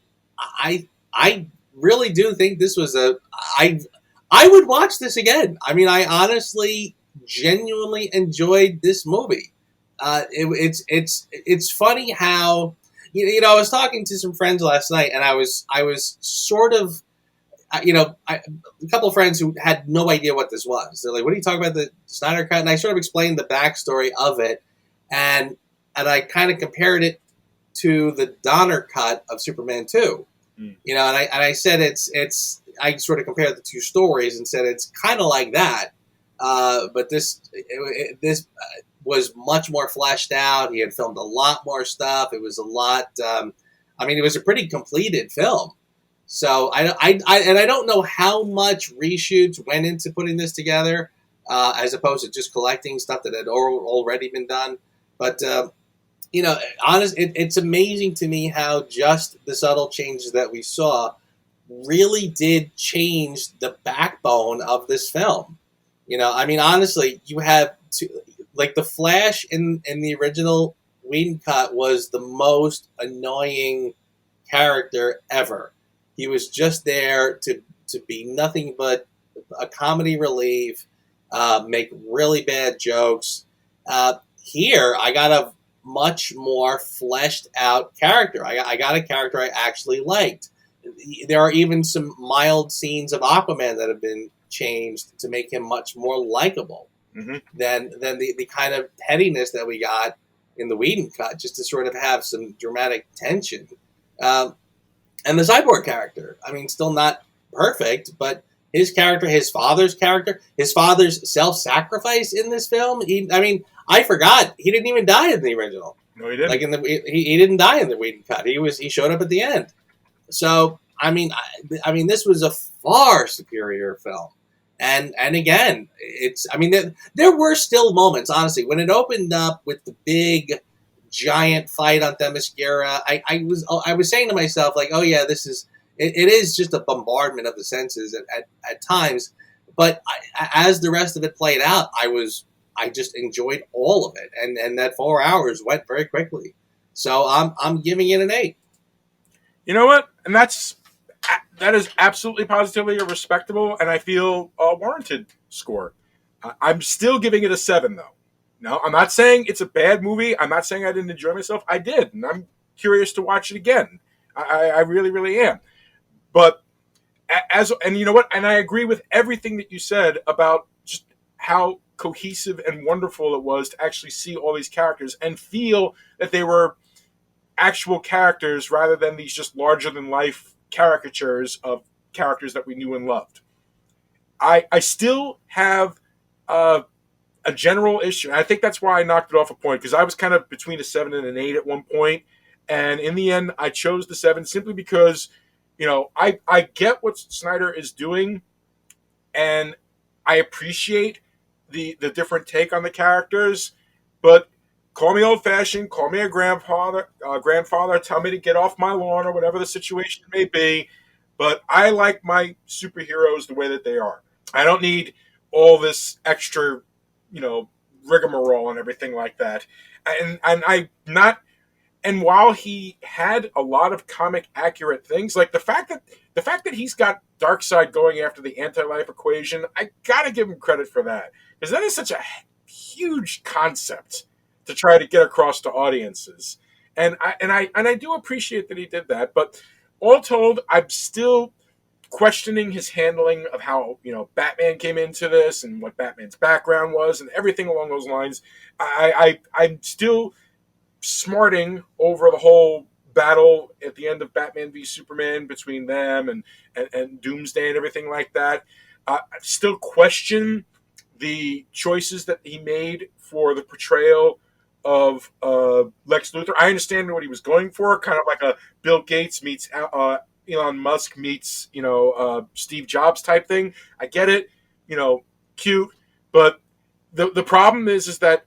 I really do think this was I would watch this again. I mean, I honestly, genuinely enjoyed this movie. It's funny how I was talking to some friends last night, and I was sort of a couple of friends who had no idea what this was. They're like, "What are you talking about, the Snyder Cut?" And I sort of explained the backstory of it, and I kind of compared it to the Donner cut of Superman 2. And I said I sort of compared the two stories and said it's kind of like that, but this was much more fleshed out. He had filmed a lot more stuff. It was a lot. It was a pretty completed film. So I don't know how much reshoots went into putting this together, as opposed to just collecting stuff that had already been done. But it's amazing to me how just the subtle changes that we saw really did change the backbone of this film. Honestly, you have the Flash in the original Whedon cut was the most annoying character ever. He was just there to be nothing but a comedy relief, make really bad jokes. Here, I got a much more fleshed out character. I got a character I actually liked. There are even some mild scenes of Aquaman that have been changed to make him much more likable than the kind of pettiness that we got in the Whedon cut, just to sort of have some dramatic tension. And the Cyborg character, still not perfect, but his character, his father's self-sacrifice in this film. I forgot he didn't even die in the original. No, he didn't. He didn't die in the Whedon cut. He showed up at the end. So this was a far superior film. And again, there were still moments, honestly, when it opened up with the big giant fight on Themyscira. I was saying to myself, like, oh yeah, it is just a bombardment of the senses at times. But as the rest of it played out, I just enjoyed all of it, and that 4 hours went very quickly. So I'm giving it an 8. You know what? And that is absolutely positively a respectable and I feel warranted score. I'm still giving it a 7 though. No, I'm not saying it's a bad movie. I'm not saying I didn't enjoy myself. I did, and I'm curious to watch it again. I really, really am. But and you know what? And I agree with everything that you said about just how cohesive and wonderful it was to actually see all these characters and feel that they were actual characters rather than these just larger than life caricatures of characters that we knew and loved. I still have a general issue. And I think that's why I knocked it off a point, because I was kind of between a 7 and an 8 at one point. And in the end, I chose the 7 simply because, I get what Snyder is doing, and I appreciate the different take on the characters. But call me old-fashioned, call me a grandfather, tell me to get off my lawn or whatever the situation may be. But I like my superheroes the way that they are. I don't need all this extra rigmarole and everything like that. And while he had a lot of comic accurate things, like the fact that he's got Darkseid going after the anti-life equation, I gotta give him credit for that, because that is such a huge concept to try to get across to audiences. And I do appreciate that he did that, but all told, I'm still questioning his handling of how Batman came into this and what Batman's background was and everything along those lines. I'm still smarting over the whole battle at the end of Batman v Superman between them and Doomsday and everything like that. I still question the choices that he made for the portrayal of Lex Luthor. I understand what he was going for, kind of like a Bill Gates meets Elon Musk meets Steve Jobs type thing. I get it, cute, but the problem is that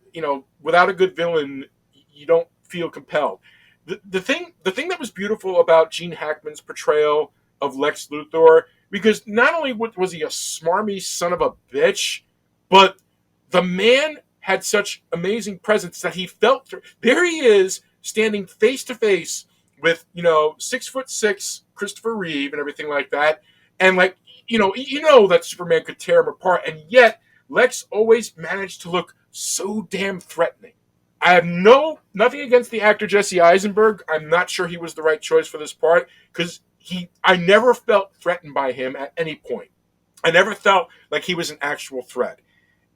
without a good villain, you don't feel compelled. The thing that was beautiful about Gene Hackman's portrayal of Lex Luthor, because not only was he a smarmy son of a bitch, but the man had such amazing presence that he felt there he is standing face to face with 6'6" Christopher Reeve and everything like that, and like that Superman could tear him apart, and yet Lex always managed to look so damn threatening. I have nothing against the actor Jesse Eisenberg. I'm not sure he was the right choice for this part because I never felt threatened by him at any point. I never felt like he was an actual threat.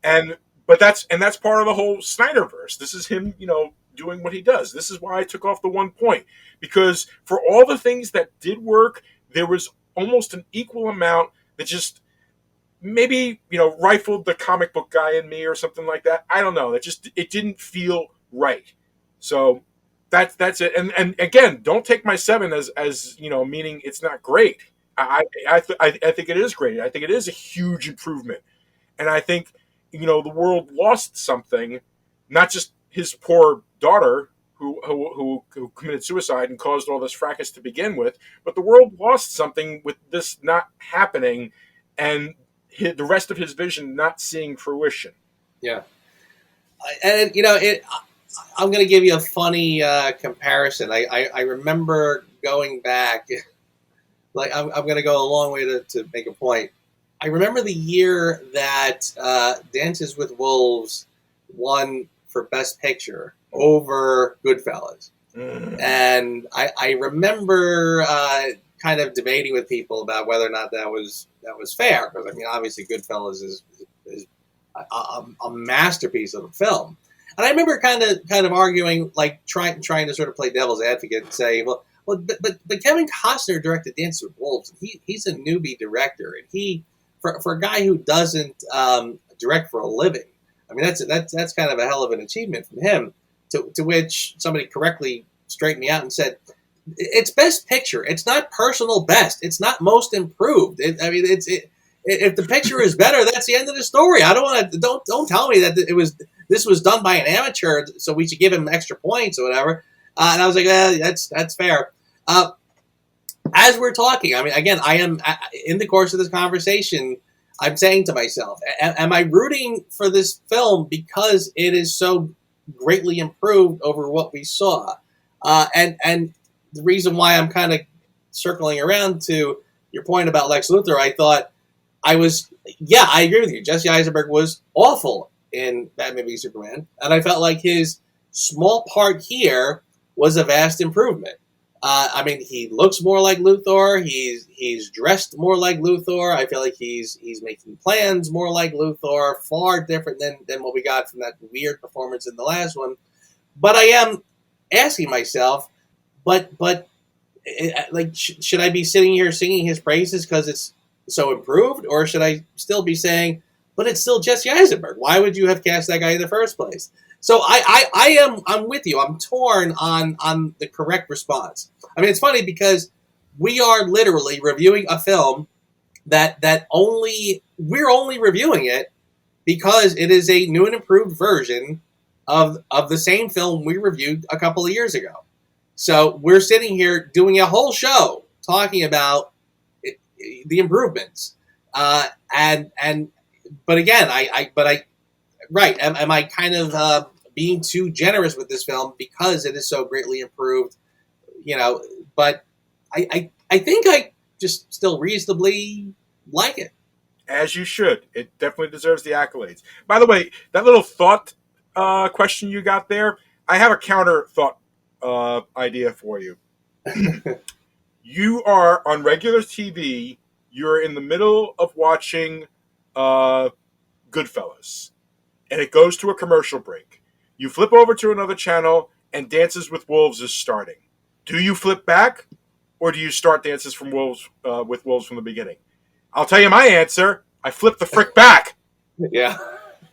But that's part of the whole Snyderverse. This is him, doing what he does. This is why I took off the 1 point, because for all the things that did work, there was almost an equal amount that just maybe rifled the comic book guy in me or something like that. I don't know. It didn't feel right. So that's it. And again, don't take my 7 as meaning it's not great. I think it is great. I think it is a huge improvement, and I think the world lost something, not just his poor daughter who committed suicide and caused all this fracas to begin with, but the world lost something with this not happening and the rest of his vision not seeing fruition. Yeah. And, I'm going to give you a funny comparison. I remember going back, like I'm going to go a long way to make a point. I remember the year that Dances with Wolves won for Best Picture over Goodfellas. And I remember kind of debating with people about whether or not that was fair, because obviously Goodfellas is a masterpiece of a film. And I remember kind of arguing, like trying to sort of play devil's advocate and say, but Kevin Costner directed Dances with Wolves. He's a newbie director, and he for a guy who doesn't direct for a living, that's kind of a hell of an achievement from him. To which somebody correctly straightened me out and said, "It's Best Picture. It's not personal best. It's not most improved. If the picture is better, that's the end of the story. I don't want to. Don't tell me that this was done by an amateur, so we should give him extra points or whatever." And I was like, that's fair. As we're talking, again, I am in the course of this conversation, I'm saying to myself, am I rooting for this film because it is so greatly improved over what we saw? And the reason why I'm kind of circling around to your point about Lex Luthor, I thought I agree with you. Jesse Eisenberg was awful in Batman v Superman, and I felt like his small part here was a vast improvement. He looks more like Luthor. He's dressed more like Luthor. I feel like he's making plans more like Luthor. Far different than what we got from that weird performance in the last one. But I am asking myself, should I be sitting here singing his praises because it's so improved, or should I still be saying, but it's still Jesse Eisenberg? Why would you have cast that guy in the first place? So I'm with you. I'm torn on the correct response. It's funny because we are literally reviewing a film that we're only reviewing it because it is a new and improved version of the same film we reviewed a couple of years ago. So we're sitting here doing a whole show talking about the improvements. But again, right. Am I kind of being too generous with this film because it is so greatly improved? But I think I just still reasonably like it. As you should. It definitely deserves the accolades. By the way, that little thought question you got there, I have a counter thought idea for you. You are on regular TV. You're in the middle of watching Goodfellas, and it goes to a commercial break. You flip over to another channel, and Dances with Wolves is starting. Do you flip back, or do you start Dances from Wolves with Wolves from the beginning? I'll tell you my answer. I flip the frick back. Yeah.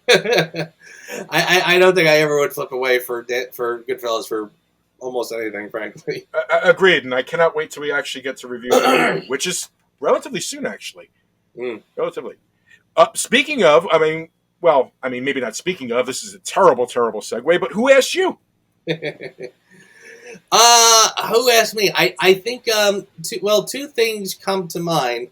I don't think I ever would flip away for Goodfellas for almost anything, frankly. Agreed, and I cannot wait till we actually get to review it, which is relatively soon, actually. Relatively. Speaking of, maybe not speaking of, this is a terrible, terrible segue, but who asked you? Who asked me? I think, two things come to mind.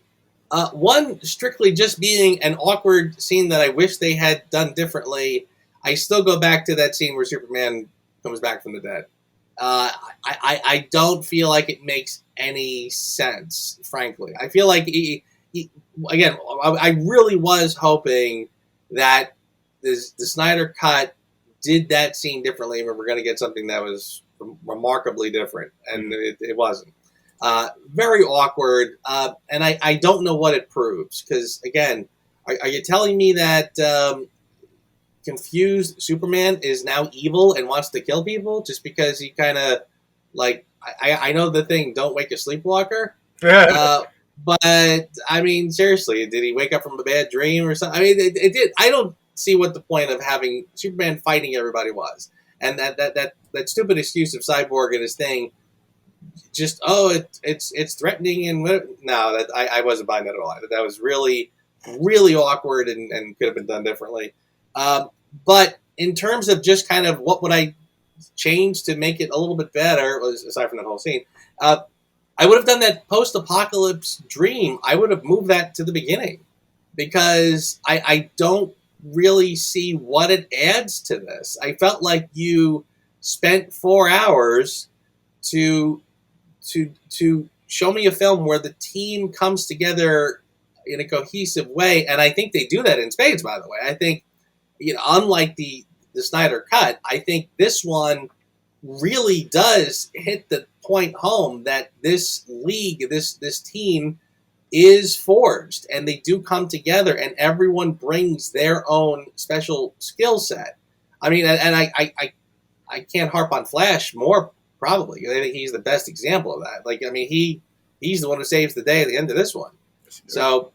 One, strictly just being an awkward scene that I wish they had done differently. I still go back to that scene where Superman comes back from the dead. I don't feel like it makes any sense, frankly. I feel like, I really was hoping that the Snyder Cut did that scene differently, and we were going to get something that was remarkably different, and it wasn't. Very awkward, and I don't know what it proves, because, again, are you telling me that confused Superman is now evil and wants to kill people just because he kind of, like, I know the thing, don't wake a sleepwalker, but, I mean, seriously, did he wake up from a bad dream or something? I mean, it did. I don't see what the point of having Superman fighting everybody was, and that stupid excuse of Cyborg and his thing, just, it's threatening, and no, that I wasn't buying that at all. That was really, really awkward and could have been done differently. But in terms of just kind of what would I change to make it a little bit better, aside from that whole scene, I would have done that post-apocalypse dream. I would have moved that to the beginning, because I don't really see what it adds to this. I felt like you spent 4 hours to show me a film where the team comes together in a cohesive way, and I think they do that in spades, by the way. I think, unlike the Snyder Cut, I think this one really does hit the point home that this league, this team, is forged, and they do come together, and everyone brings their own special skill set. I mean, and I can't harp on Flash more, probably. I think he's the best example of that. Like, I mean, he's the one who saves the day at the end of this one. So,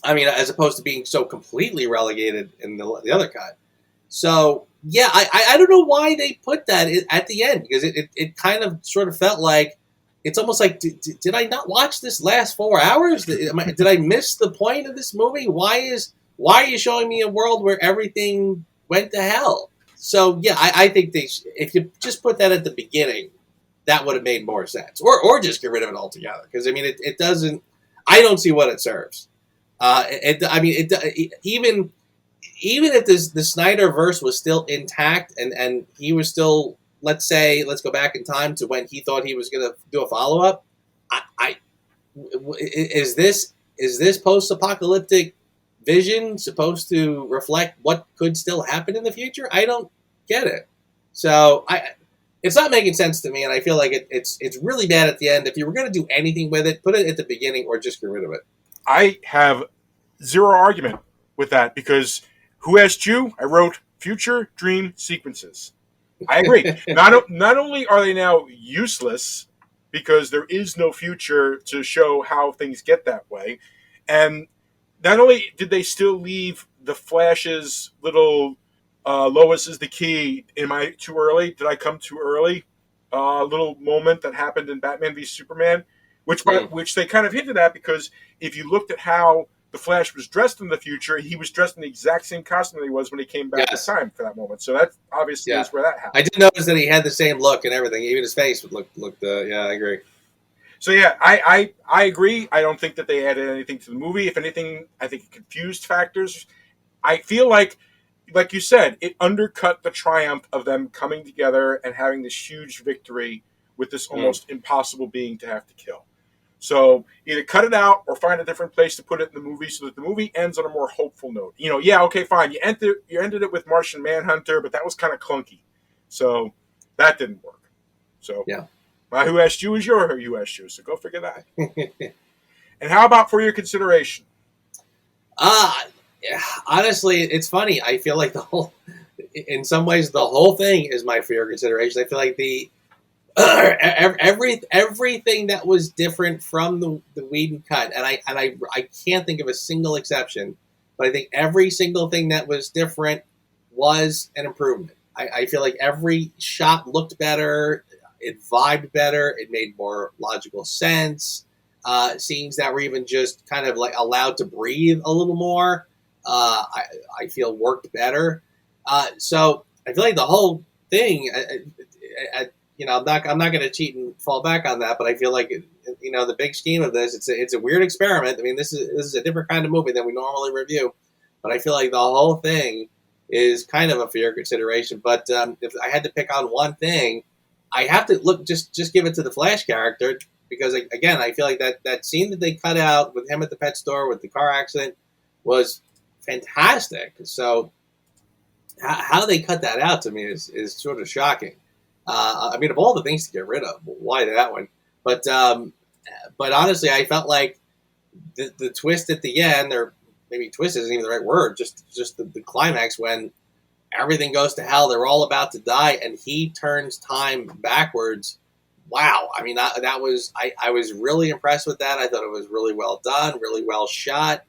I mean, as opposed to being so completely relegated in the other cut. So, yeah, I don't know why they put that at the end, because it kind of sort of felt like, it's almost like, did I not watch this last 4 hours? Did I miss the point of this movie? Why are you showing me a world where everything went to hell? So, yeah, I think if you just put that at the beginning, that would have made more sense. Or just get rid of it altogether. Because, I mean, it doesn't, I don't see what it serves. Even if the Snyderverse was still intact and he was still, let's go back in time to when he thought he was going to do a follow-up, is this post-apocalyptic vision supposed to reflect what could still happen in the future? I don't get it. So it's not making sense to me, and I feel like it's really bad at the end. If you were going to do anything with it, put it at the beginning or just get rid of it. I have zero argument with that, because who asked you? I wrote future dream sequences. I agree. Not only are they now useless because there is no future to show how things get that way, and not only did they still leave the Flash's little Lois is the key. Am I too early? Did I come too early? Little moment that happened in Batman v Superman, which they kind of hinted at, because if you looked at how the Flash was dressed in the future, he was dressed in the exact same costume that he was when he came back in time for that moment. So that obviously is where that happened. I did notice that he had the same look and everything. Even his face would look. Yeah, I agree. So yeah, I agree. I don't think that they added anything to the movie. If anything, I think it confused factors. I feel like you said, it undercut the triumph of them coming together and having this huge victory with this almost impossible being to have to kill. So either cut it out or find a different place to put it in the movie so that the movie ends on a more hopeful note. Okay, fine. You ended it with Martian Manhunter, but that was kind of clunky. So that didn't work. So yeah. My Who Asked You is your Who Asked You, so go figure that. And how about for your consideration? Honestly, it's funny. I feel like in some ways, the whole thing is my for your consideration. I feel like everything that was different from the Whedon cut, and I can't think of a single exception, but I think every single thing that was different was an improvement. I feel like every shot looked better, it vibed better, it made more logical sense. Scenes that were even just kind of like allowed to breathe a little more, I feel worked better. So I feel like the whole thing, I'm not going to cheat and fall back on that, but I feel like the big scheme of this, it's a weird experiment. I mean, this is a different kind of movie than we normally review, but I feel like the whole thing is kind of a fair consideration. But if I had to pick on one thing, I have to just give it to the Flash character, because again, I feel like that scene that they cut out with him at the pet store with the car accident was fantastic. So how they cut that out to me is sort of shocking. I mean, of all the things to get rid of, why that one? But honestly, I felt like the twist at the end, or maybe twist isn't even the right word, just the climax when everything goes to hell, they're all about to die, and he turns time backwards. Wow. I mean, that was, I was really impressed with that. I thought it was really well done, really well shot.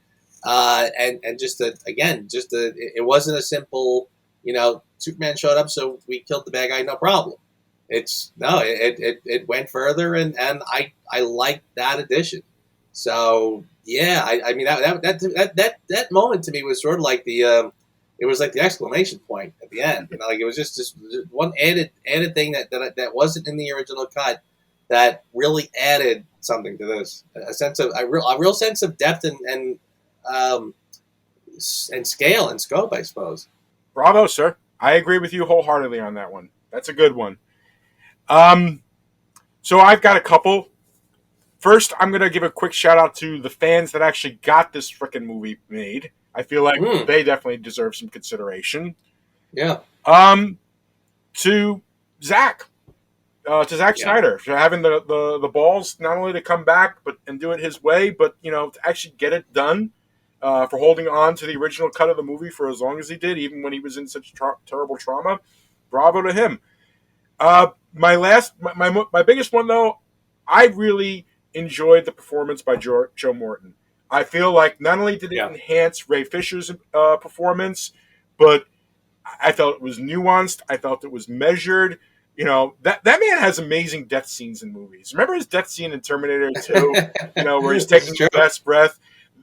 And it wasn't a simple, Superman showed up, so we killed the bad guy, no problem. It went further, and I liked that addition. So yeah, I mean that moment to me was sort of like the exclamation point at the end. Like it was just one added thing that wasn't in the original cut that really added something to this. A real sense of depth and scale and scope, I suppose. Bravo, sir. I agree with you wholeheartedly on that one. That's a good one. So I've got a couple. First, I'm going to give a quick shout out to the fans that actually got this frickin' movie made. I feel like they definitely deserve some consideration. Yeah. To Zack Snyder for having the balls not only to come back and do it his way, but to actually get it done. For holding on to the original cut of the movie for as long as he did, even when he was in such terrible trauma. Bravo to him. My biggest one, though, I really enjoyed the performance by Joe Morton. I feel like not only did it enhance Ray Fisher's performance, but I felt it was nuanced. I felt it was measured. That man has amazing death scenes in movies. Remember his death scene in Terminator 2, where he's taking his last breath?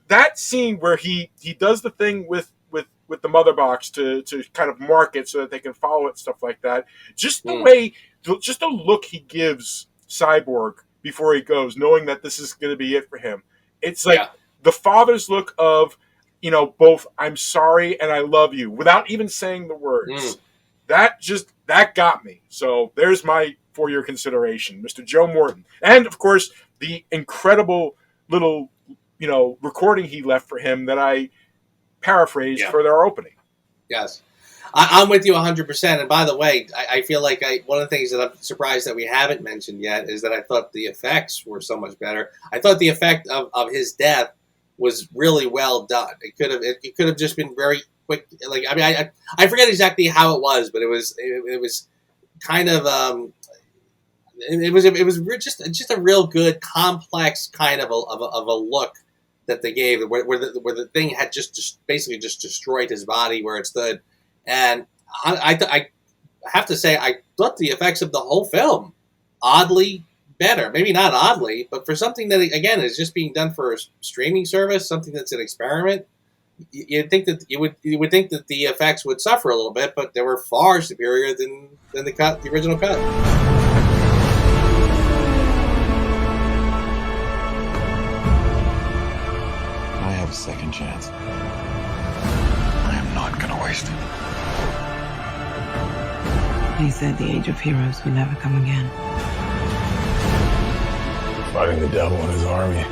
That scene where he does the thing with the mother box to kind of mark it so that they can follow it, stuff like that. Just the way, just the look he gives Cyborg before he goes, knowing that this is going to be it for him. It's like the father's look of, both I'm sorry and I love you without even saying the words. That got me. So there's my for your consideration, Mr. Joe Morton. And of course, the incredible little recording he left for him that I paraphrased for their opening. Yes. I'm with you 100%. And by the way, I feel like one of the things that I'm surprised that we haven't mentioned yet is that I thought the effects were so much better. I thought the effect of his death was really well done. It could have just been very quick. Like, I mean, I forget exactly how it was, but it was kind of, it was just a real good, complex kind of a look that they gave, where the thing had just basically just destroyed his body where it stood. And I have to say, I thought the effects of the whole film oddly better. Maybe not oddly, but for something that, again, is just being done for a streaming service, something that's an experiment, you'd think that you would think that the effects would suffer a little bit, but they were far superior than the original cut. I have a second chance. I am not going to waste it. He said the age of heroes would never come again. Fighting the devil and his army.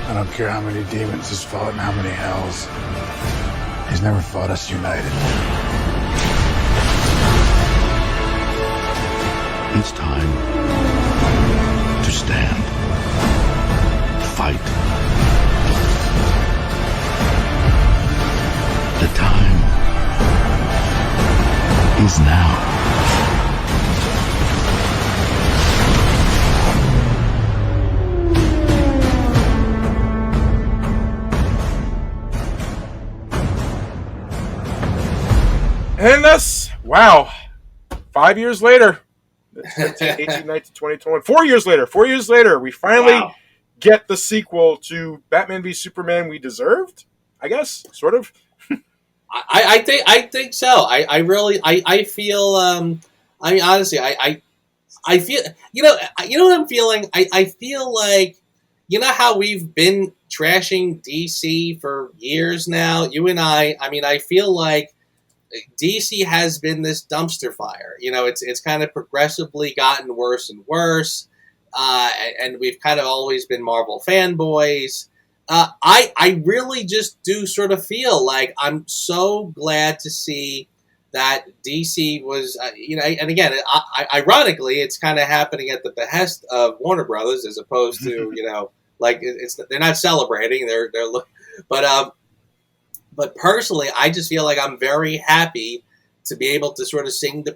I don't care how many demons he's fought and how many hells. He's never fought us united. It's time to stand, fight. The time And thus, wow, 5 years later, 18, 19, 20, 21, 4 years later, we finally get the sequel to Batman v Superman we deserved, I guess, sort of. I think so. I feel. I mean, honestly, I feel. You know what I'm feeling. I feel like, you know how we've been trashing DC for years now. You and I. I mean, I feel like DC has been this dumpster fire. You know, it's kind of progressively gotten worse and worse, and we've kind of always been Marvel fanboys. I really just do sort of feel like I'm so glad to see that DC was, and again, ironically, it's kind of happening at the behest of Warner Brothers as opposed to, they're not celebrating, but personally, I just feel like I'm very happy to be able to sort of sing the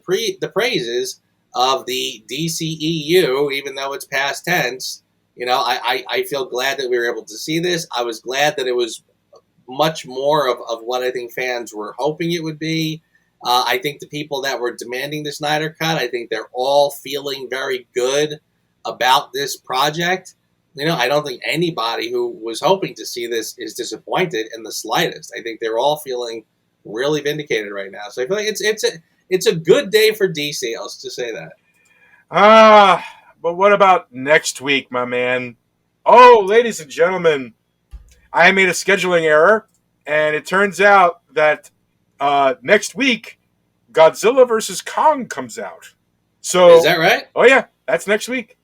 praises of the DCEU, even though it's past tense. I feel glad that we were able to see this. I was glad that it was much more of what I think fans were hoping it would be. I think the people that were demanding the Snyder Cut, I think they're all feeling very good about this project. I don't think anybody who was hoping to see this is disappointed in the slightest. I think they're all feeling really vindicated right now. So I feel like it's a good day for DC. I'll just say that. But what about next week, my man? Oh, ladies and gentlemen, I made a scheduling error, and it turns out that next week, Godzilla vs. Kong comes out. So is that right? Oh yeah, that's next week.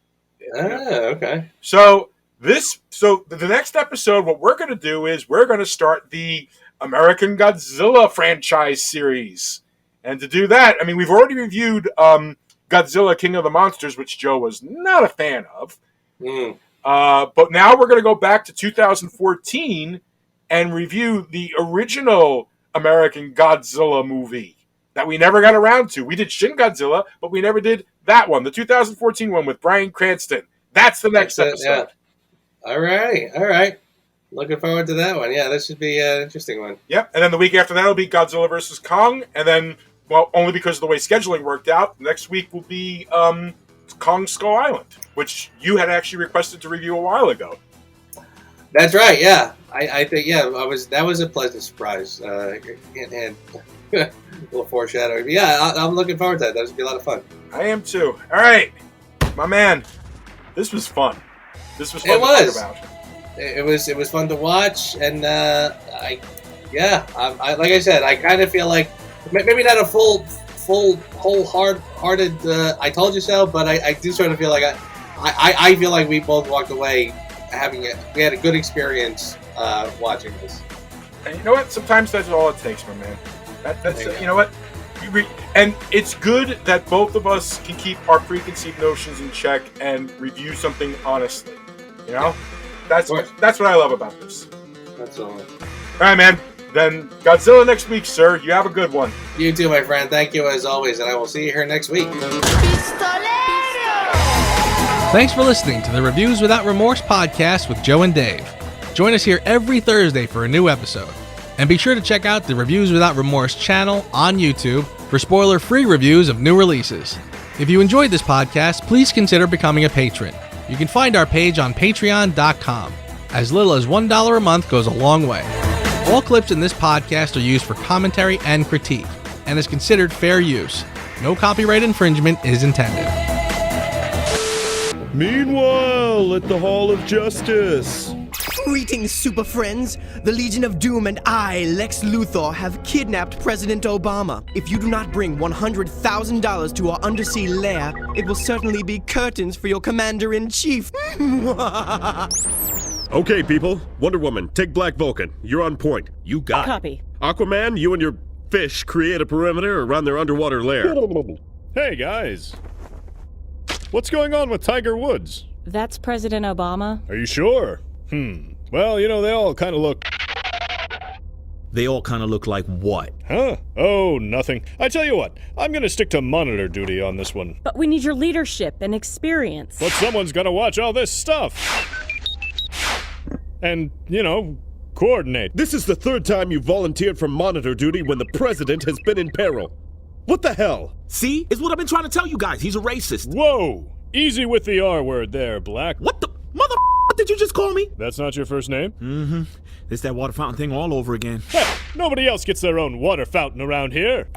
Okay. So the next episode, what we're going to do is we're going to start the American Godzilla franchise series, and to do that, I mean, we've already reviewed Godzilla King of the Monsters, which Joe was not a fan of. But now we're going to go back to 2014 and review the original American Godzilla movie that we never got around to. We did Shin Godzilla, but we never did that one, the 2014 one with Bryan Cranston. That's the next episode. Yeah. All right. Looking forward to that one. Yeah, that should be an interesting one. Yep, and then the week after that will be Godzilla vs. Kong, and then, well, only because of the way scheduling worked out, next week will be Kong Skull Island, which you had actually requested to review a while ago. That's right, yeah. I think, that was a pleasant surprise. And a little foreshadowing. But yeah, I'm looking forward to that. That should be a lot of fun. I am too. All right, my man, this was fun. This was fun to talk about. It was fun to watch, and like I said, I kind of feel like maybe not a full wholehearted I told you so, but I do sort of feel like I feel like we both walked away we had a good experience watching this. And you know what? Sometimes that's all it takes, my man. That's you know what? And it's good that both of us can keep our preconceived notions in check and review something honestly. You know, that's what I love about this. That's all. All right, man. Then Godzilla next week, sir. You have a good one. You too, my friend. Thank you as always, and I will see you here next week. Thanks for listening to the Reviews Without Remorse podcast with Joe and Dave. Join us here every Thursday for a new episode. And be sure to check out the Reviews Without Remorse channel on YouTube for spoiler-free reviews of new releases. If you enjoyed this podcast, please consider becoming a patron. You can find our page on patreon.com. As little as $1 a month goes a long way. All clips in this podcast are used for commentary and critique, and is considered fair use. No copyright infringement is intended. Meanwhile, at the Hall of Justice. Greetings, super friends. The Legion of Doom and I, Lex Luthor, have kidnapped President Obama. If you do not bring $100,000 to our undersea lair, it will certainly be curtains for your commander-in-chief. Okay, people. Wonder Woman, take Black Vulcan. You're on point. You got it. Copy. Aquaman, you and your fish create a perimeter around their underwater lair. Hey, guys. What's going on with Tiger Woods? That's President Obama. Are you sure? Well, you know, they all kind of look... They all kind of look like what? Huh? Oh, nothing. I tell you what, I'm gonna stick to monitor duty on this one. But we need your leadership and experience. But someone's gotta watch all this stuff. And, you know, Coordinate. This is the third time you volunteered for monitor duty when the president has been in peril. What the hell? See? It's what I've been trying to tell you guys. He's a racist. Whoa! Easy with the R word there, Black. What the mother did you just call me? That's not your first name? Mm-hmm. It's that water fountain thing all over again. Hey, nobody else gets their own water fountain around here.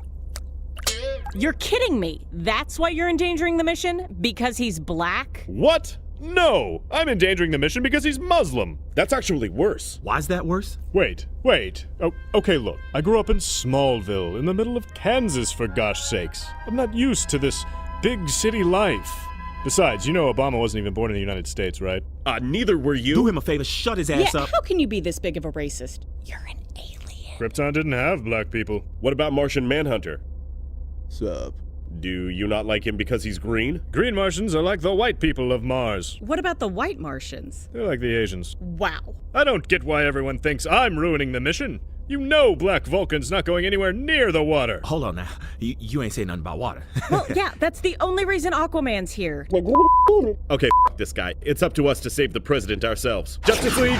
You're kidding me. That's why you're endangering the mission? Because he's black? What? No! I'm endangering the mission because he's Muslim. That's actually worse. Why's that worse? Wait. Oh, okay, look. I grew up in Smallville, in the middle of Kansas, for gosh sakes. I'm not used to this big city life. Besides, you know Obama wasn't even born in the United States, right? Neither were you. Do him a favor, shut his ass up. How can you be this big of a racist? You're an alien. Krypton didn't have black people. What about Martian Manhunter? Sup? Do you not like him because he's green? Green Martians are like the white people of Mars. What about the white Martians? They're like the Asians. Wow. I don't get why everyone thinks I'm ruining the mission. You know Black Vulcan's not going anywhere near the water. Hold on now. You ain't saying nothing about water. Well, yeah, that's the only reason Aquaman's here. Okay, this guy. It's up to us to save the president ourselves. Justice League!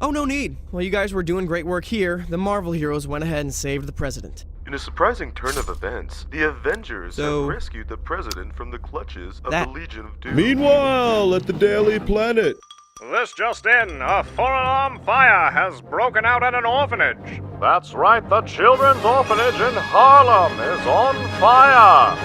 Oh, no need. While you guys were doing great work here, the Marvel heroes went ahead and saved the president. In a surprising turn of events, the Avengers So- have rescued the president from the clutches of the Legion of Doom. Meanwhile, at the Daily Planet. This just in, a four-alarm fire has broken out at an orphanage. That's right, the children's orphanage in Harlem is on fire.